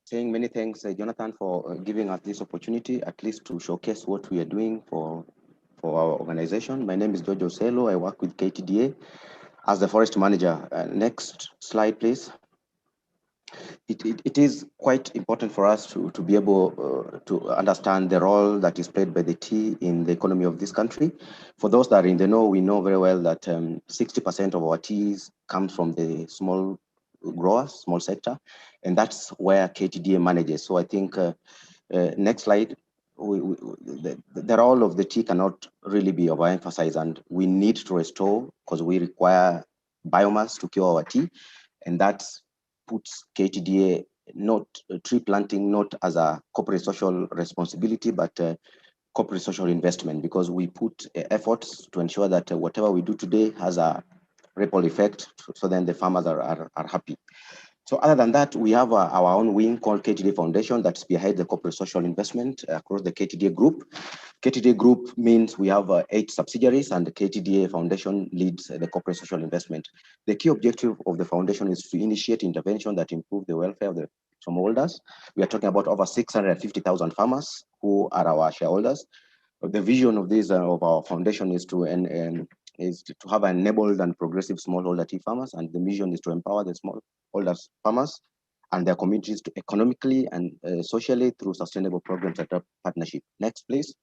Saying many thanks, Jonathan, for giving us this opportunity, at least to showcase what we are doing for our organization. My name is George Oselo. I work with KTDA as the forest manager. Next slide, please. It is quite important for us to be able to understand the role that is played by the tea in the economy of this country. For those that are in the know, we know very well that 60% of our teas comes from the small growers, small sector, and that's where KTDA manages. So I think next slide, the role of the tea cannot really be overemphasized, and we need to restore, because we require biomass to cure our tea, and that puts KTDA not tree planting not as a corporate social responsibility, but corporate social investment, because we put efforts to ensure that whatever we do today has a ripple effect, so then the farmers are happy. So other than that, we have our own wing called KTDA Foundation that spearheads the corporate social investment across the KTDA group. KTDA group means we have 8 subsidiaries, and the KTDA Foundation leads the corporate social investment. The key objective of the foundation is to initiate intervention that improve the welfare of the smallholders. We are talking about over 650,000 farmers who are our shareholders. The vision of this of our foundation is to have enabled and progressive smallholder tea farmers, and the mission is to empower the smallholder farmers and their communities to economically and socially through sustainable programs and partnership. Next, please.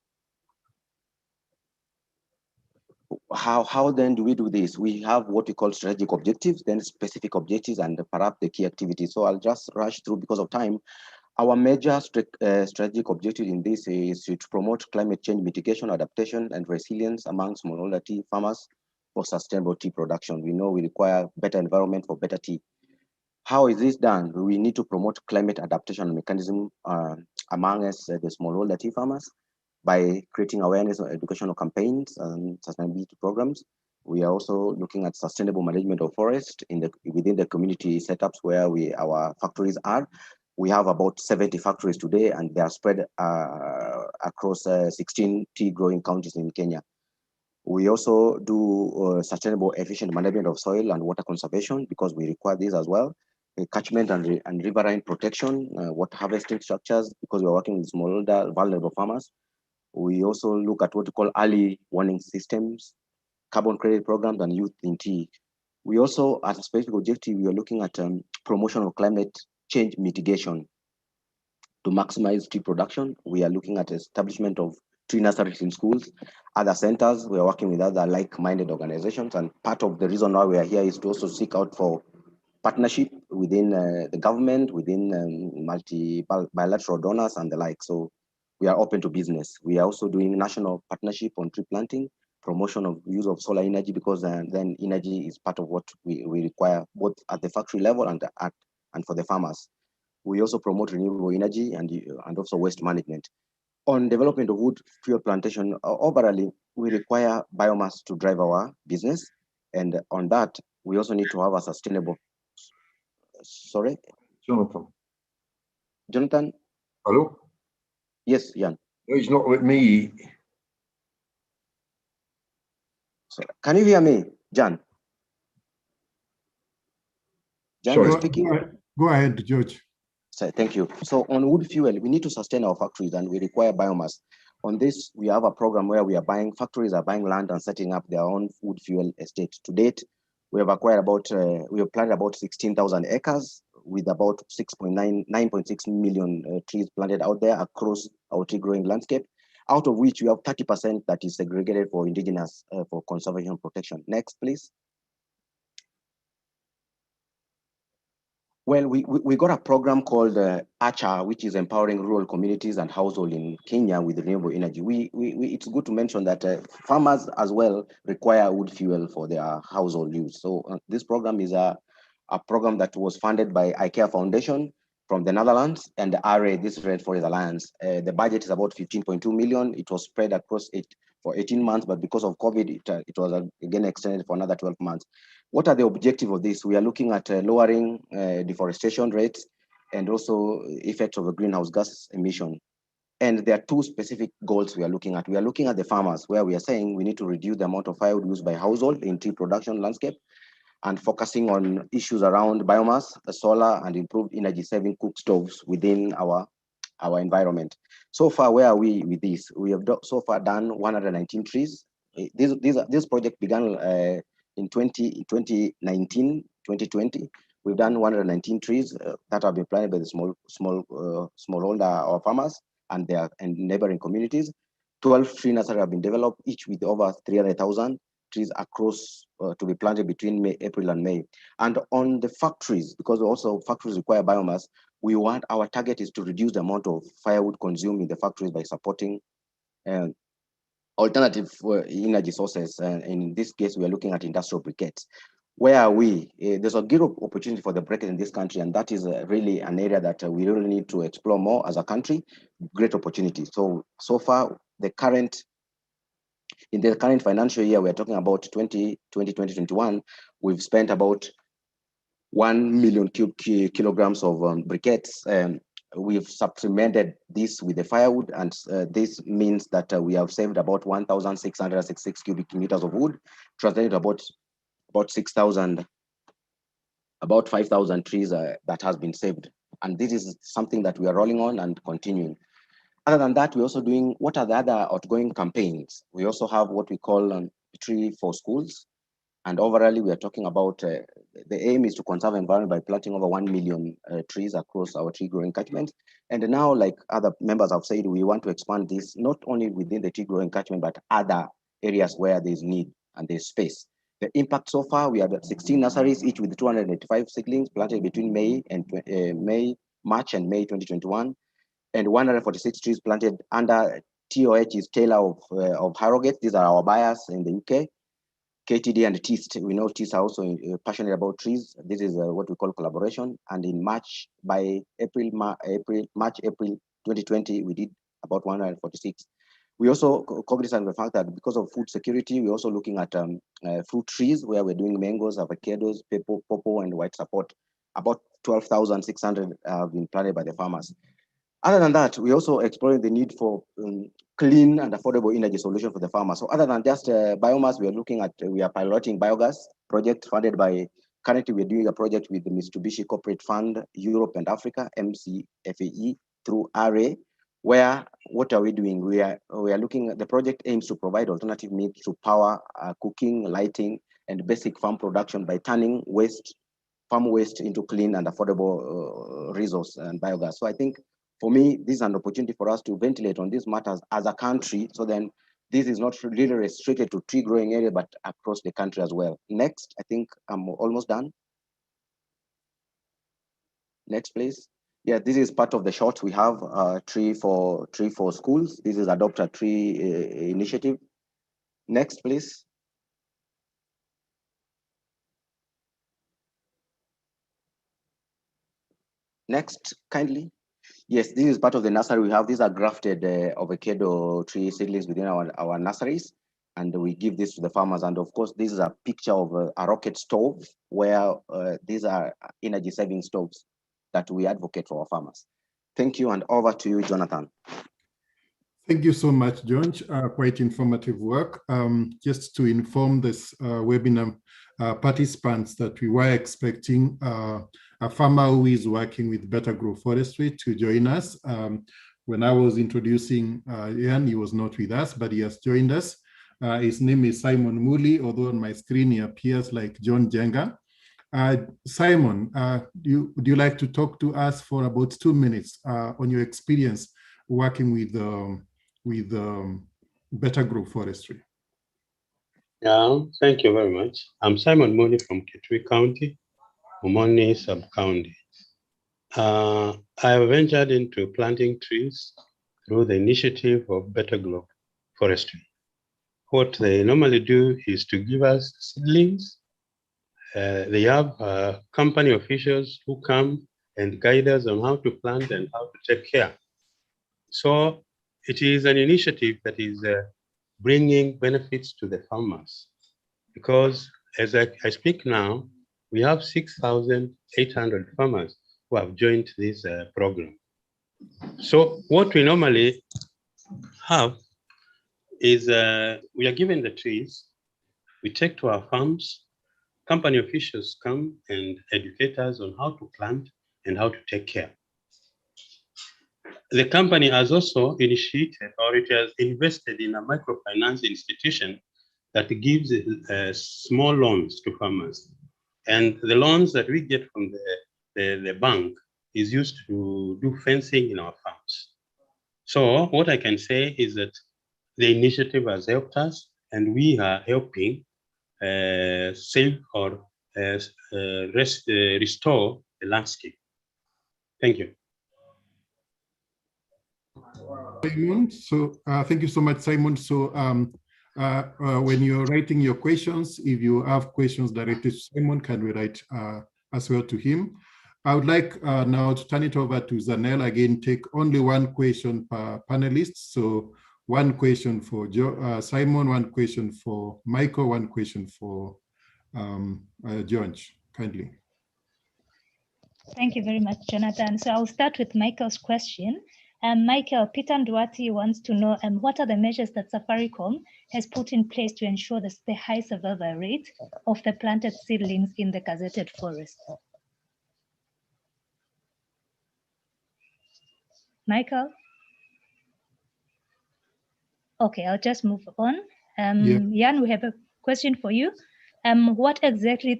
How then do we do this? We have what we call strategic objectives, then specific objectives, and perhaps the key activities. So I'll just rush through because of time. Our major strategic objective in this is to promote climate change mitigation, adaptation, and resilience among smallholder tea farmers for sustainable tea production. We know we require better environment for better tea. How is this done? We need to promote climate adaptation mechanism among us, the smallholder tea farmers, by creating awareness or educational campaigns and sustainability programs. We are also looking at sustainable management of forest within the community setups where our factories are. We have about 70 factories today, and they are spread across 16 tea growing counties in Kenya. We also do sustainable efficient management of soil and water conservation because we require this as well. Catchment and riverine protection, water harvesting structures because we're working with smallholder vulnerable farmers. We also look at what we call early warning systems, carbon credit programs, and youth in tea. We also, as a specific objective, we are looking at promotion of climate change mitigation. To maximize tea production, we are looking at establishment of tree nurseries in schools, other centers. We are working with other like-minded organizations, and part of the reason why we are here is to also seek out for partnership within the government, within bilateral donors and the like. So we are open to business. We are also doing national partnership on tree planting, promotion of use of solar energy, because then energy is part of what we require both at the factory level and for the farmers. We also promote renewable energy and also waste management. On development of wood fuel plantation, overall, we require biomass to drive our business. And on that, we also need to have a sustainable. Sorry? Jonathan. Jonathan? Hello? Yes, Jan. No, he's not with me. So, can you hear me, Jan? Jan, Sorry. you're speaking. Go ahead, George. So, thank you. So on wood fuel, we need to sustain our factories and we require biomass. On this, we have a program where factories are buying land and setting up their own wood fuel estate. To date, we have planted about 16,000 acres with about 9.6 million trees planted out there across our tree growing landscape, out of which we have 30% that is segregated for indigenous for conservation protection. Next, please. Well, we got a program called ACHA, which is empowering rural communities and households in Kenya with renewable energy. It's good to mention that farmers as well require wood fuel for their household use. So this program is a program that was funded by IKEA Foundation from the Netherlands and the RA, this Rainforest Alliance. The budget is about 15.2 million. It was spread across for 18 months, but because of COVID, it was again extended for another 12 months. What are the objectives of this? We are looking at lowering deforestation rates and also effects of the greenhouse gas emission. And there are two specific goals we are looking at. We are looking at the farmers, where we are saying we need to reduce the amount of firewood used by household in tea production landscape, and focusing on issues around biomass, solar, and improved energy-saving cook stoves within our environment. So far, where are we with this? We have so far done 119 trees. This project began in 2019, 2020. We've done 119 trees that have been planted by the smallholder or farmers and neighboring communities. 12 tree nurseries have been developed, each with over 300,000 trees across to be planted between April and May. And on the factories, because also factories require biomass, our target is to reduce the amount of firewood consumed in the factories by supporting alternative energy sources. And in this case, we are looking at industrial briquettes. Where are we? There's a great opportunity for the briquettes in this country, and that is really an area that we really need to explore more as a country. Great opportunity. So far, in the current financial year, we're talking about 2021, we've spent about 1 million kilograms of briquettes. We've supplemented this with the firewood, and this means that we have saved about 1,666 cubic meters of wood, translated about 6,000, about 5,000 trees that has been saved. And this is something that we are rolling on and continuing. Other than that, we're also doing, what are the other outgoing campaigns? We also have what we call Tree for Schools. And overall, we are talking about, the aim is to conserve environment by planting over 1 million trees across our tree growing catchment. And now, like other members have said, we want to expand this not only within the tree growing catchment, but other areas where there's need and there's space. The impact so far, we have 16 nurseries, each with 285 seedlings planted between May March and May 2021, and 146 trees planted under TOH is Taylor of Harrogate. These are our buyers in the UK. KTD and TIST, we know TIST are also passionate about trees. This is what we call collaboration. And in March, by March, April 2020, we did about 146. We also cognizant of the fact that because of food security, we're also looking at fruit trees where we're doing mangoes, avocados, pawpaw, and white support. About 12,600 have been planted by the farmers. Other than that, we're also exploring the need for clean and affordable energy solution for the farmers. So other than just biomass, we are piloting biogas project funded by, currently we're doing a project with the Mitsubishi Corporate Fund, Europe and Africa, MCFAE, through RA, where what are we doing? We are looking at the project aims to provide alternative means to power, cooking, lighting, and basic farm production by turning farm waste into clean and affordable resource and biogas. So I think for me, this is an opportunity for us to ventilate on these matters as a country. So then this is not really restricted to tree growing area, but across the country as well. Next, I think I'm almost done. Next, please. Yeah, this is part of the shot. We have tree for schools. This is Adopt a Tree initiative. Next, please. Next, kindly. Yes, this is part of the nursery we have. These are grafted avocado tree seedlings within our nurseries, and we give this to the farmers. And of course, this is a picture of a rocket stove where these are energy saving stoves that we advocate for our farmers. Thank you, and over to you, Jonathan. Thank you so much, John. Quite informative work. Just to inform this webinar participants that we were expecting a farmer who is working with Better Grow Forestry to join us. When I was introducing Ian, he was not with us, but he has joined us. His name is Simon Muli, although on my screen he appears like John Jenga. Simon, would you like to talk to us for about 2 minutes on your experience working with Better Grow Forestry? Yeah, thank you very much. I'm Simon Muli from Kitui County, Omoni sub-county. I have ventured into planting trees through the initiative of Better Grow Forestry. What they normally do is to give us seedlings. They have company officials who come and guide us on how to plant and how to take care. So it is an initiative that is bringing benefits to the farmers, because as I speak now, we have 6,800 farmers who have joined this program. So what we normally have is we are given the trees, we take to our farms, company officials come and educate us on how to plant and how to take care. The company has also initiated, or it has invested in a microfinance institution that gives small loans to farmers. And the loans that we get from the bank is used to do fencing in our farms. So what I can say is that the initiative has helped us, and we are helping save or restore the landscape. Thank you. Simon, so thank you so much, Simon. So when you're writing your questions, if you have questions directed to Simon, can we write as well to him? I would like now to turn it over to Zanel. Again, take only one question per panelist. So one question for Simon, one question for Michael, one question for George, kindly. Thank you very much, Jonathan. So I'll start with Michael's question. Michael, Peter Nduati wants to know what are the measures that Safaricom has put in place to ensure the high survival rate of the planted seedlings in the gazetted forest? Michael? Okay, I'll just move on. Jan, we have a question for you. What exactly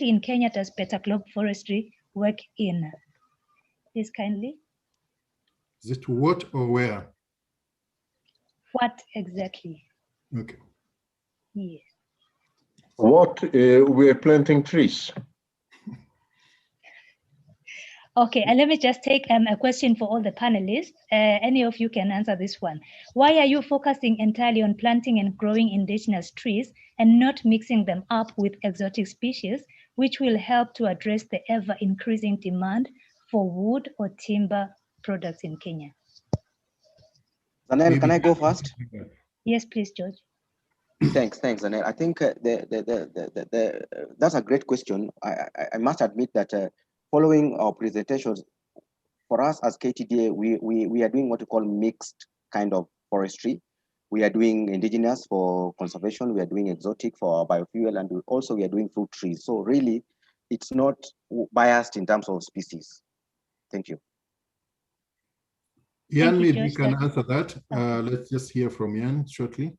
in Kenya does Better Grow Forestry work in? Please kindly. Is it what or where? What exactly? Okay. Yes. What? We're planting trees. Okay, and let me just take a question for all the panelists. Any of you can answer this one. Why are you focusing entirely on planting and growing indigenous trees and not mixing them up with exotic species, which will help to address the ever-increasing demand for wood or timber products in Kenya? Zanel, can I go first? Yes, please, George. Thanks, Zanel. I think that's a great question. I must admit that following our presentations, for us as KTDA, we are doing what we call mixed kind of forestry. We are doing indigenous for conservation, we are doing exotic for biofuel, and we are doing fruit trees. So really, it's not biased in terms of species. Thank you. Jan, maybe you can answer that. Let's just hear from Jan shortly.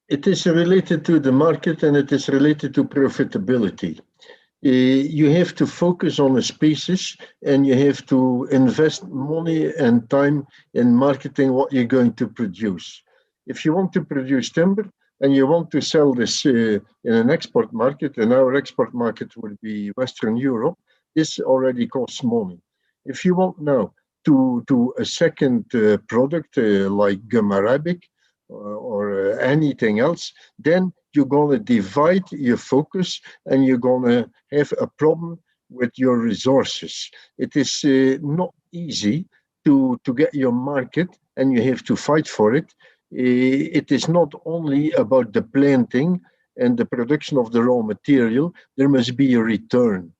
It is related to the market and it is related to profitability. You have to focus on a species and you have to invest money and time in marketing what you're going to produce. If you want to produce timber and you want to sell this in an export market, and our export market would be Western Europe, this already costs money. If you want now to do a second product like gum arabic or anything else, then you're going to divide your focus and you're going to have a problem with your resources. It is not easy to get your market and you have to fight for it. It is not only about the planting and the production of the raw material, there must be a return.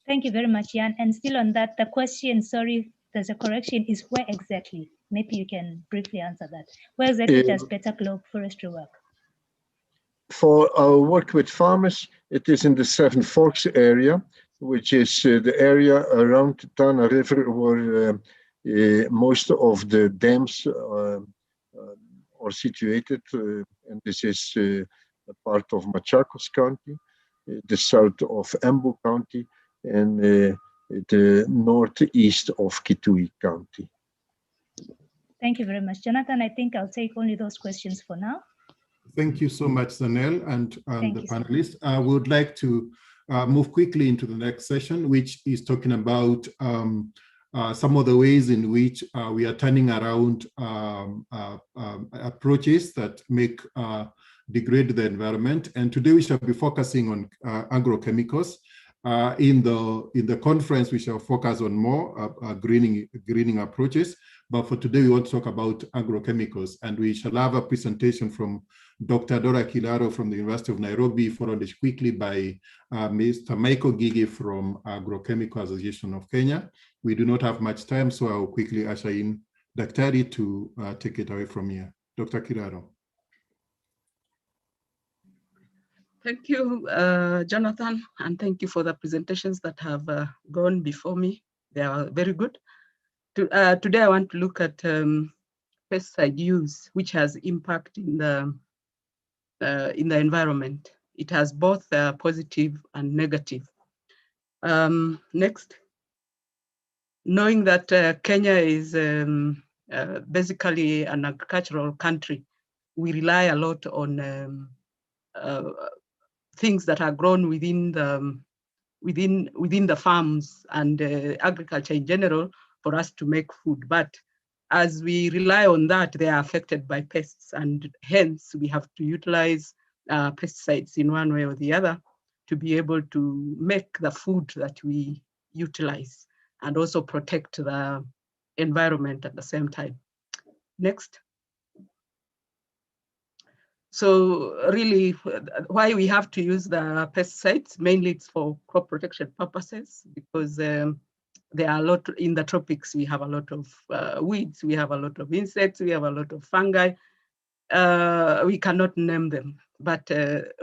Thank you very much, Jan. And still on that, the question, sorry, there's a correction, is where exactly? Maybe you can briefly answer that. Where exactly does Better Globe Forestry work? For our work with farmers, it is in the Seven Forks area, which is the area around the Tana River where most of the dams are situated. And this is a part of Machakos County, the south of Embu County, and the northeast of Kitui County. Thank you very much. Jonathan, I think I'll take only those questions for now. Thank you so much, Zanel and the panelists. I would like to move quickly into the next session, which is talking about some of the ways in which we are turning around approaches that make degrade the environment. And today we shall be focusing on agrochemicals. In the conference, we shall focus on more greening approaches. But for today, we want to talk about agrochemicals, and we shall have a presentation from Dr. Dora Kilaro from the University of Nairobi, followed quickly by Mr. Michael Gigi from Agrochemical Association of Kenya. We do not have much time, so I'll quickly usher in Daktari to take it away from here. Dr. Kilaro. Thank you, Jonathan, and thank you for the presentations that have gone before me. They are very good. Today, I want to look at pesticide use, which has impact in the environment. It has both positive and negative. Next, knowing that Kenya is basically an agricultural country, we rely a lot on things that are grown within the farms and agriculture in general for us to make food. But as we rely on that, they are affected by pests, and hence we have to utilize pesticides in one way or the other to be able to make the food that we utilize and also protect the environment at the same time. Next. So really, why we have to use the pesticides, mainly it's for crop protection purposes, because there are a lot in the tropics. We have a lot of weeds, we have a lot of insects, we have a lot of fungi. We cannot name them, but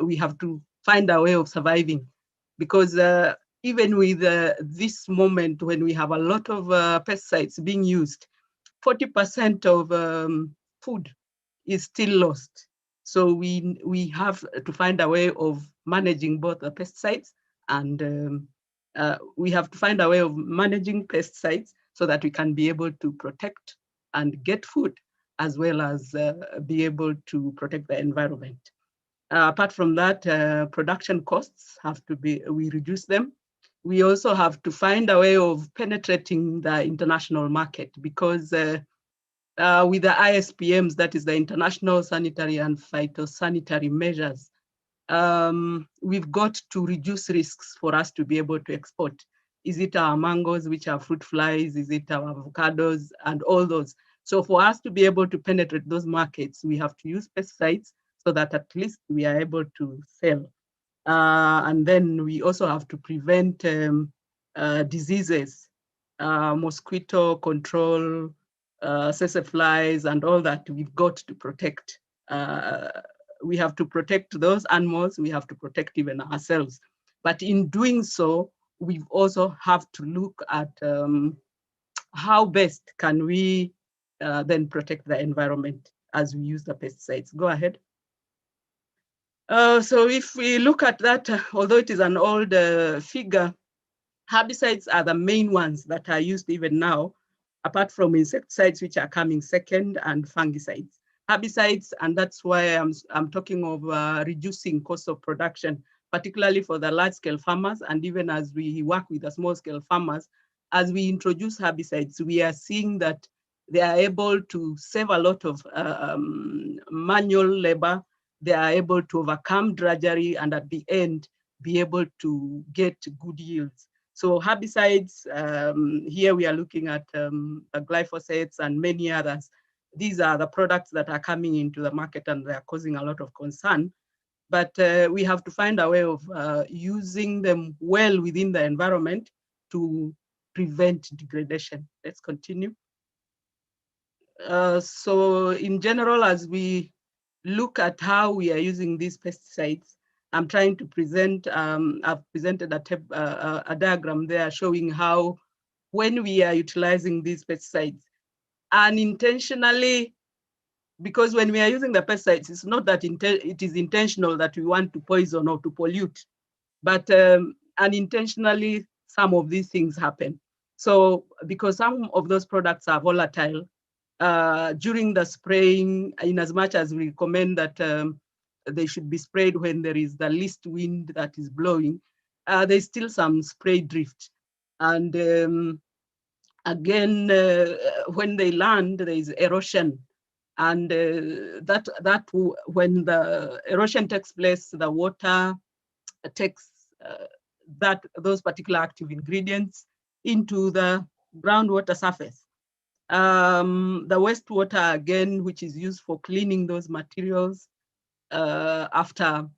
we have to find a way of surviving, because even with this moment when we have a lot of pesticides being used, 40% of food is still lost. So we have to find a way of managing both the pesticides and we have to find a way of managing pesticides so that we can be able to protect and get food as well as be able to protect the environment. Apart from that, production costs have to be, we reduce them. We also have to find a way of penetrating the international market, because with the ISPMs, that is the International Sanitary and Phytosanitary Measures, we've got to reduce risks for us to be able to export. Is it our mangoes, which are fruit flies? Is it our avocados and all those? So for us to be able to penetrate those markets, we have to use pesticides so that at least we are able to sell. And then we also have to prevent diseases, mosquito control, flies, and all that. We've got to protect. We have to protect those animals. We have to protect even ourselves. But in doing so, we also have to look at how best can we then protect the environment as we use the pesticides. Go ahead. So if we look at that, although it is an old figure, herbicides are the main ones that are used even now, apart from insecticides, which are coming second, and fungicides. Herbicides, and that's why I'm talking of reducing cost of production, particularly for the large-scale farmers, and even as we work with the small-scale farmers, as we introduce herbicides, we are seeing that they are able to save a lot of manual labor. They are able to overcome drudgery, and at the end, be able to get good yields. So herbicides, here we are looking at glyphosates and many others. These are the products that are coming into the market, and they are causing a lot of concern. But we have to find a way of using them well within the environment to prevent degradation. Let's continue. So in general, as we look at how we are using these pesticides, I'm trying to present, I've presented a diagram there showing how when we are utilizing these pesticides, unintentionally, because when we are using the pesticides, it's not that it is intentional that we want to poison or to pollute, but unintentionally, some of these things happen. So because some of those products are volatile, during the spraying, in as much as we recommend that they should be sprayed when there is the least wind that is blowing, there's still some spray drift. And again, when they land, there is erosion. And when the erosion takes place, the water takes those particular active ingredients into the groundwater surface. The wastewater, again, which is used for cleaning those materials after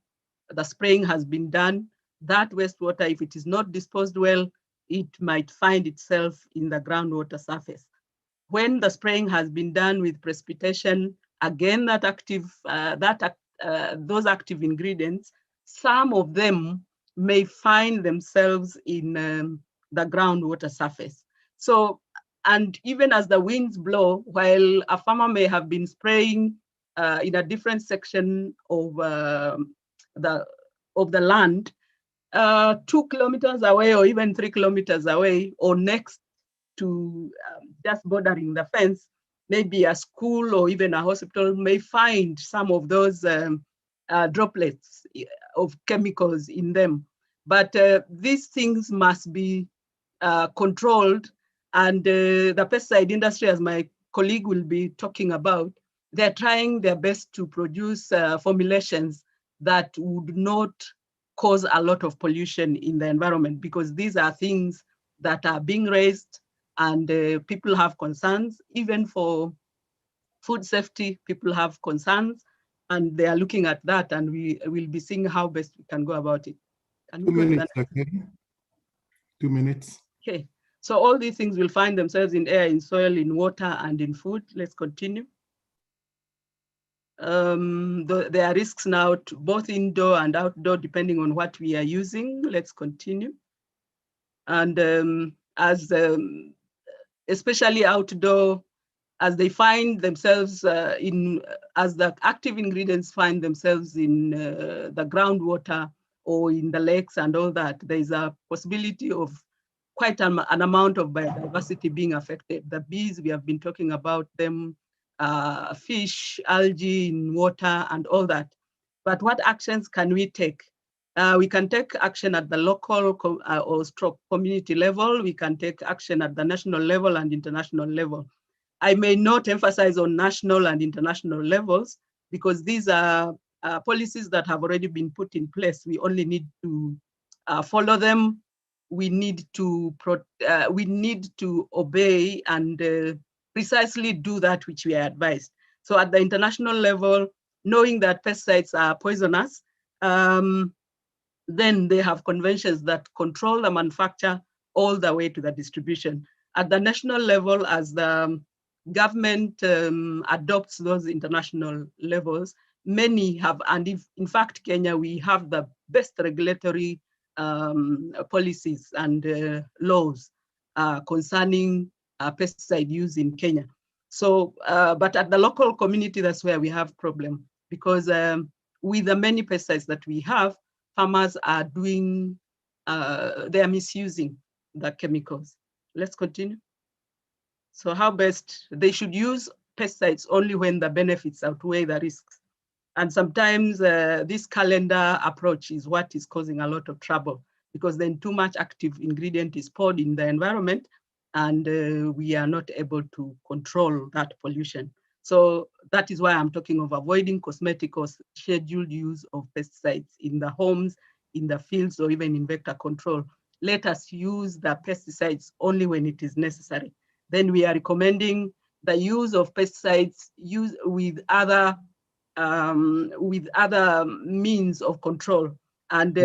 the spraying has been done, that wastewater, if it is not disposed well, it might find itself in the groundwater surface. When the spraying has been done with precipitation, again, those active ingredients, some of them may find themselves in the groundwater surface. So, and even as the winds blow, while a farmer may have been spraying in a different section of the land, 2 kilometers away or even 3 kilometers away, or next to just bordering the fence, maybe a school or even a hospital may find some of those droplets of chemicals in them. But these things must be controlled, and the pesticide industry, as my colleague will be talking about, they're trying their best to produce formulations that would not cause a lot of pollution in the environment, because these are things that are being raised, and people have concerns. Even for food safety, people have concerns, and they are looking at that, and we will be seeing how best we can go about it. 2 minutes, okay. 2 minutes. Okay, so all these things will find themselves in air, in soil, in water, and in food. Let's continue. There are risks now to both indoor and outdoor, depending on what we are using. Let's continue. And especially outdoor, as they find themselves as the active ingredients find themselves in the groundwater or in the lakes and all that, there's a possibility of quite an amount of biodiversity being affected. The bees, we have been talking about them, fish, algae in water and all that. But what actions can we take? We can take action at the local or stroke community level. We can take action at the national level and international level. I may not emphasize on national and international levels because these are policies that have already been put in place. We only need to follow them. We need to obey and precisely do that which we are advised. So at the international level, knowing that pesticides are poisonous, then they have conventions that control the manufacture all the way to the distribution. At the national level, as the government adopts those international levels, many have, and in fact, Kenya, we have the best regulatory policies and laws concerning pesticide use in Kenya. So, but at the local community, that's where we have problem because with the many pesticides that we have, farmers are doing, they are misusing the chemicals. Let's continue. So how best, they should use pesticides only when the benefits outweigh the risks. And sometimes this calendar approach is what is causing a lot of trouble because then too much active ingredient is poured in the environment and we are not able to control that pollution. So that is why I'm talking of avoiding cosmetic or scheduled use of pesticides in the homes, in the fields, or even in vector control. Let us use the pesticides only when it is necessary. Then we are recommending the use of pesticides used with other means of control. And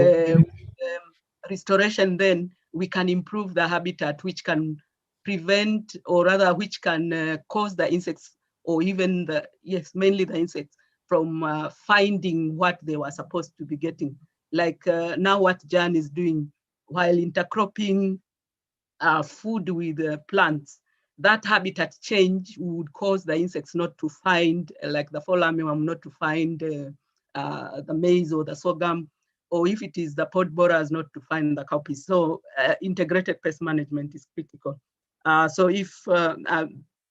restoration, then we can improve the habitat, which can prevent, or rather which can cause the insects, or even the, yes, mainly the insects, from finding what they were supposed to be getting. Like now what Jan is doing, while intercropping food with plants, that habitat change would cause the insects not to find, like the fall armyworm, not to find the maize or the sorghum, or if it is the pod borers, not to find the cowpeas. So integrated pest management is critical. So if,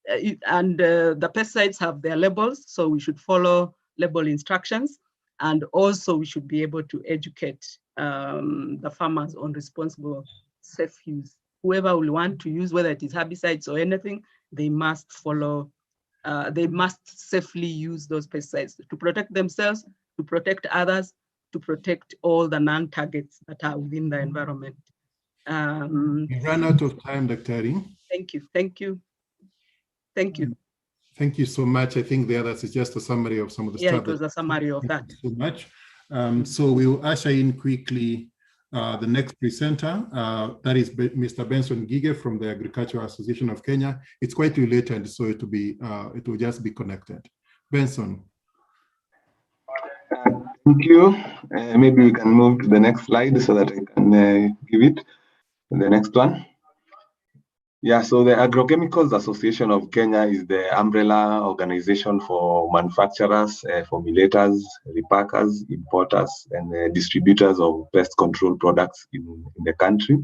the pesticides have their labels, so we should follow label instructions, and also we should be able to educate the farmers on responsible, safe use. Whoever will want to use, whether it is herbicides or anything, they must follow, they must safely use those pesticides to protect themselves, to protect others, to protect all the non-targets that are within the environment. We ran out of time, Dr. Thank you, thank you. Thank you. Thank you so much. I think the others is just a summary of some of the stuff. Yeah, it was a summary of that. Thank you so much. So we'll usher in quickly the next presenter, that is Mr. Benson Gige from the Agricultural Association of Kenya. It's quite related, so it will just be connected. Benson. Thank you. Maybe we can move to the next slide so that I can give it the next one. Yeah, so the Agrochemicals Association of Kenya is the umbrella organization for manufacturers, formulators, repackers, importers, and distributors of pest control products in the country.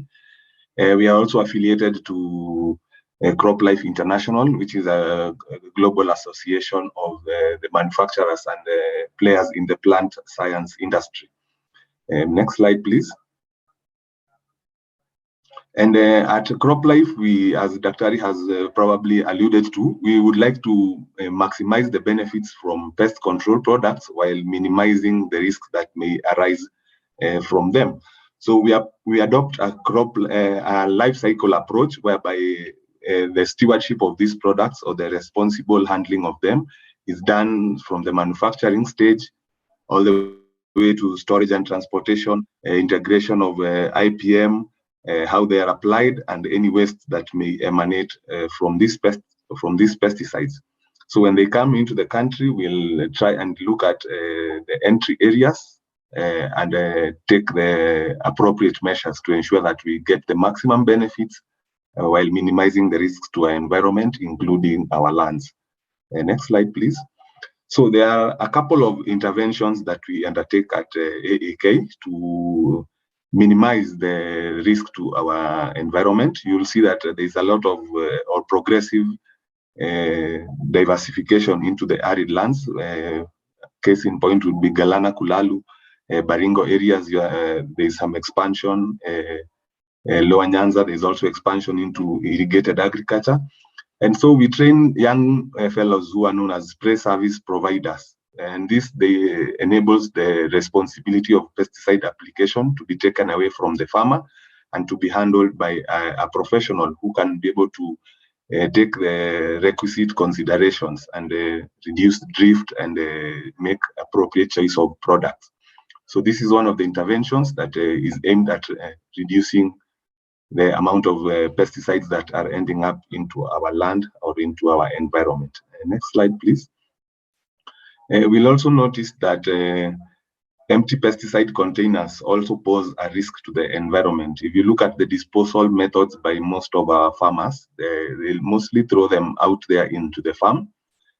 We are also affiliated to CropLife International, which is a global association of the manufacturers and the players in the plant science industry. Next slide, please. And at CropLife, we, as Dr. Ari has probably alluded to, we would like to maximize the benefits from pest control products while minimizing the risks that may arise from them. So we adopt a life cycle approach whereby the stewardship of these products or the responsible handling of them is done from the manufacturing stage all the way to storage and transportation, integration of IPM, how they are applied, and any waste that may emanate from these pesticides. So when they come into the country, we'll try and look at the entry areas and take the appropriate measures to ensure that we get the maximum benefits while minimizing the risks to our environment, including our lands. Next slide, please. So there are a couple of interventions that we undertake at AAK to minimize the risk to our environment. You'll see that there's a lot of or progressive diversification into the arid lands. Case in point would be Galana, Kulalu, Baringo areas. There is some expansion. Lower Nyanza, there is also expansion into irrigated agriculture. And so we train young fellows who are known as pre-service providers. And this enables the responsibility of pesticide application to be taken away from the farmer and to be handled by a professional who can be able to take the requisite considerations and reduce drift and make appropriate choice of products. So this is one of the interventions that is aimed at reducing the amount of pesticides that are ending up into our land or into our environment. Next slide, please. We'll also notice that empty pesticide containers also pose a risk to the environment. If you look at the disposal methods by most of our farmers, they mostly throw them out there into the farm,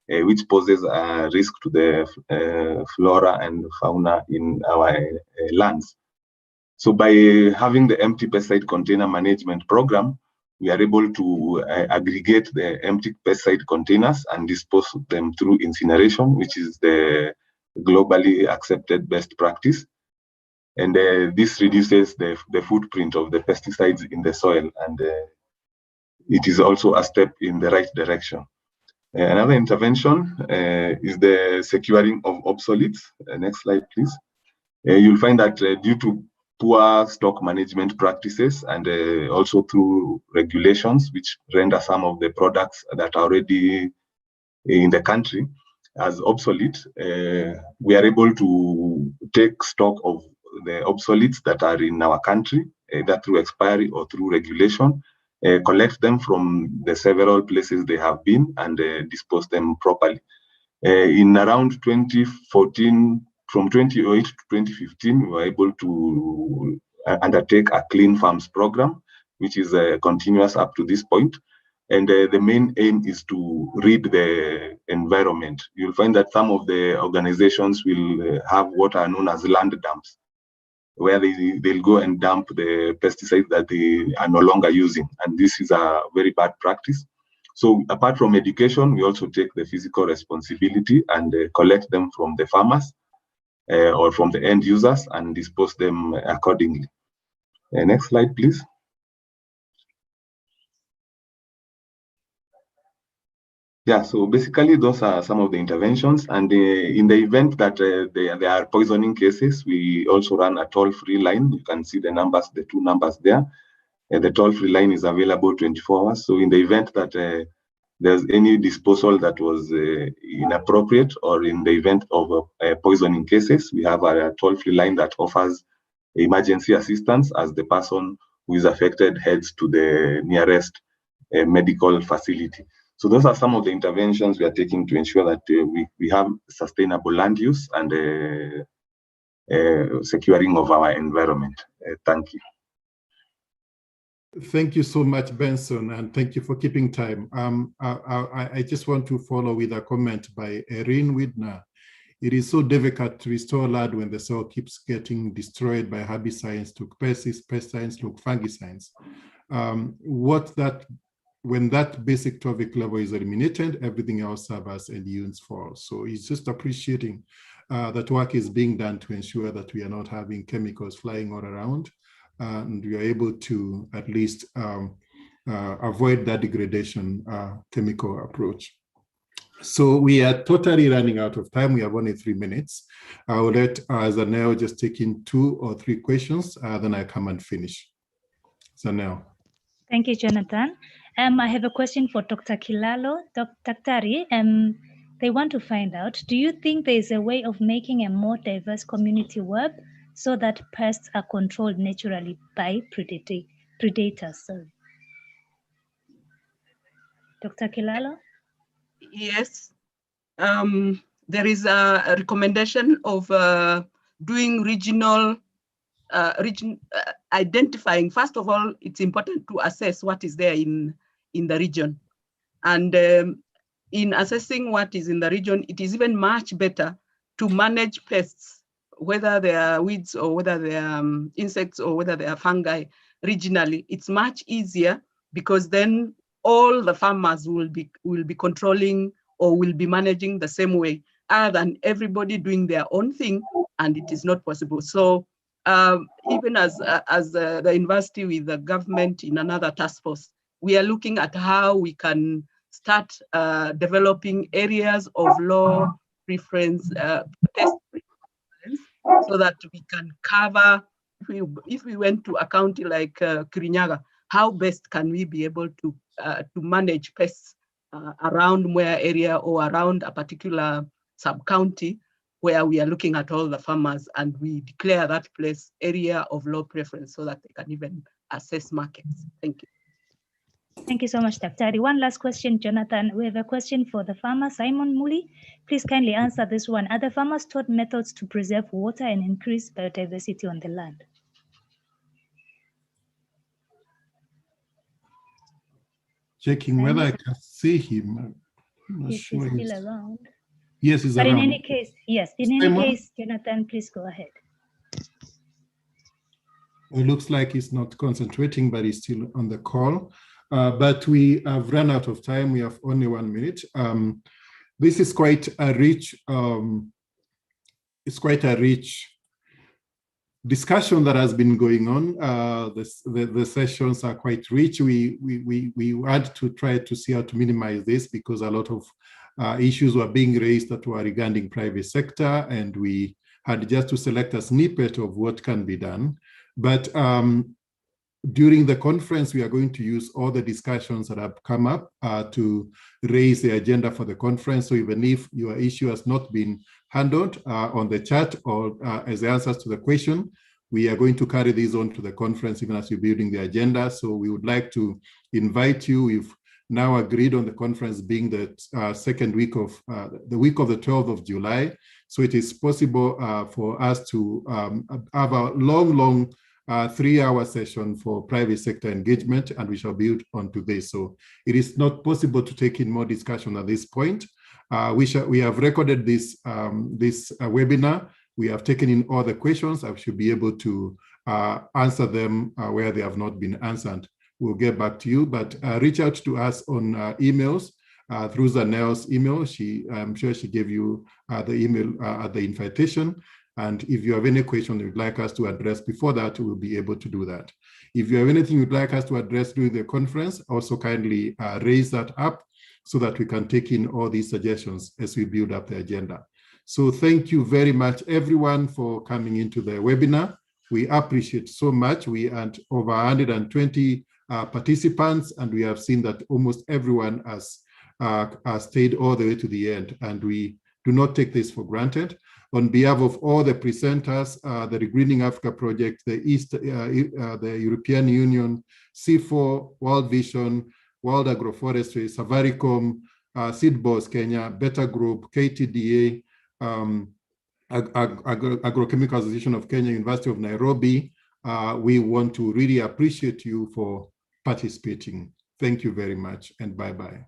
which poses a risk to the flora and fauna in our lands. So by having the empty pesticide container management program, we are able to aggregate the empty pesticide containers and dispose of them through incineration, which is the globally accepted best practice. And this reduces the footprint of the pesticides in the soil, and it is also a step in the right direction. Another intervention is the securing of obsoletes. Next slide, please. You'll find that due to poor stock management practices and also through regulations which render some of the products that are already in the country as obsolete, we are able to take stock of the obsoletes that are in our country, either through expiry or through regulation, collect them from the several places they have been and dispose them properly. In around 2014, from 2008 to 2015, we were able to undertake a Clean Farms program, which is continuous up to this point. And the main aim is to rid the environment. You'll find that some of the organizations will have what are known as land dumps, where they'll go and dump the pesticides that they are no longer using. And this is a very bad practice. So apart from education, we also take the physical responsibility and collect them from the farmers or from the end users and dispose them accordingly. Next slide, please. Yeah, so basically those are some of the interventions, and in the event that there are poisoning cases, we also run a toll-free line. You can see the numbers, the two numbers there. The toll-free line is available 24 hours. So in the event that there's any disposal that was inappropriate, or in the event of poisoning cases, we have a toll-free line that offers emergency assistance as the person who is affected heads to the nearest medical facility. So those are some of the interventions we are taking to ensure that we have sustainable land use and securing of our environment. Thank you. Thank you so much, Benson, and thank you for keeping time. I just want to follow with a comment by Erin Widner. It is so difficult to restore land when the soil keeps getting destroyed by herbicides, to pesticides, to fungicides. When that basic trophic level is eliminated, everything else serves as a use for. So it's just appreciating that work is being done to ensure that we are not having chemicals flying all around, and we are able to at least avoid that degradation chemical approach. So we are totally running out of time. We have only 3 minutes. I will let Zanel just take in 2 or 3 questions, then I come and finish. Zanel. Thank you, Jonathan. I have a question for Dr. Kilalo. Dr. Tari, they want to find out, do you think there is a way of making a more diverse community web so that pests are controlled naturally by predators? Sorry. Dr. Kilalo? Yes. There is a recommendation of doing regional identifying. First of all, it's important to assess what is there in the region. And in assessing what is in the region, it is even much better to manage pests, whether they are weeds or whether they are insects or whether they are fungi regionally. It's much easier because then all the farmers will be controlling or will be managing the same way, other than everybody doing their own thing, and it is not possible. So even as the university with the government in another task force, we are looking at how we can start developing areas of low preference, pest preference, so that we can cover, if we went to a county like Kirinyaga, how best can we be able to manage pests around Mwea area or around a particular sub-county where we are looking at all the farmers, and we declare that place area of low preference so that they can even assess markets. Thank you. Thank you so much, Daktari. One last question, Jonathan. We have a question for the farmer, Simon Muli. Please kindly answer this one. Are the farmers taught methods to preserve water and increase biodiversity on the land? Checking whether I can see him. I'm not He's sure still around. Yes, he's but around. in any case, yes, in any case, Jonathan, please go ahead. It looks like he's not concentrating, but he's still on the call. But we have run out of time. We have only 1 minute. This is quite a rich, discussion that has been going on. The sessions are quite rich. We had to try to see how to minimize this because a lot of issues were being raised that were regarding private sector, and we had just to select a snippet of what can be done. But during the conference, we are going to use all the discussions that have come up to raise the agenda for the conference. So even if your issue has not been handled on the chat or as the answers to the question, we are going to carry these on to the conference even as we're building the agenda. So we would like to invite you. We've now agreed on the conference being the second week of the week of the 12th of July. So it is possible for us to have a long 3-hour session for private sector engagement, and we shall build onto this. So it is not possible to take in more discussion at this point. We have recorded this webinar. We have taken in all the questions. I should be able to answer them where they have not been answered. We'll get back to you, but reach out to us on emails through Zanelle's email. I'm sure she gave you the email at the invitation. And if you have any question you'd like us to address before that, we'll be able to do that. If you have anything you'd like us to address during the conference, also kindly raise that up so that we can take in all these suggestions as we build up the agenda. So thank you very much, everyone, for coming into the webinar. We appreciate so much. We had over 120 participants, and we have seen that almost everyone has stayed all the way to the end, and we do not take this for granted. On behalf of all the presenters, the Regreening Africa Project, the European Union, C4, World Vision, World Agroforestry, Safaricom, Seedballs Kenya, Better Group, KTDA, Agrochemical Association of Kenya, University of Nairobi, we want to really appreciate you for participating. Thank you very much, and bye-bye.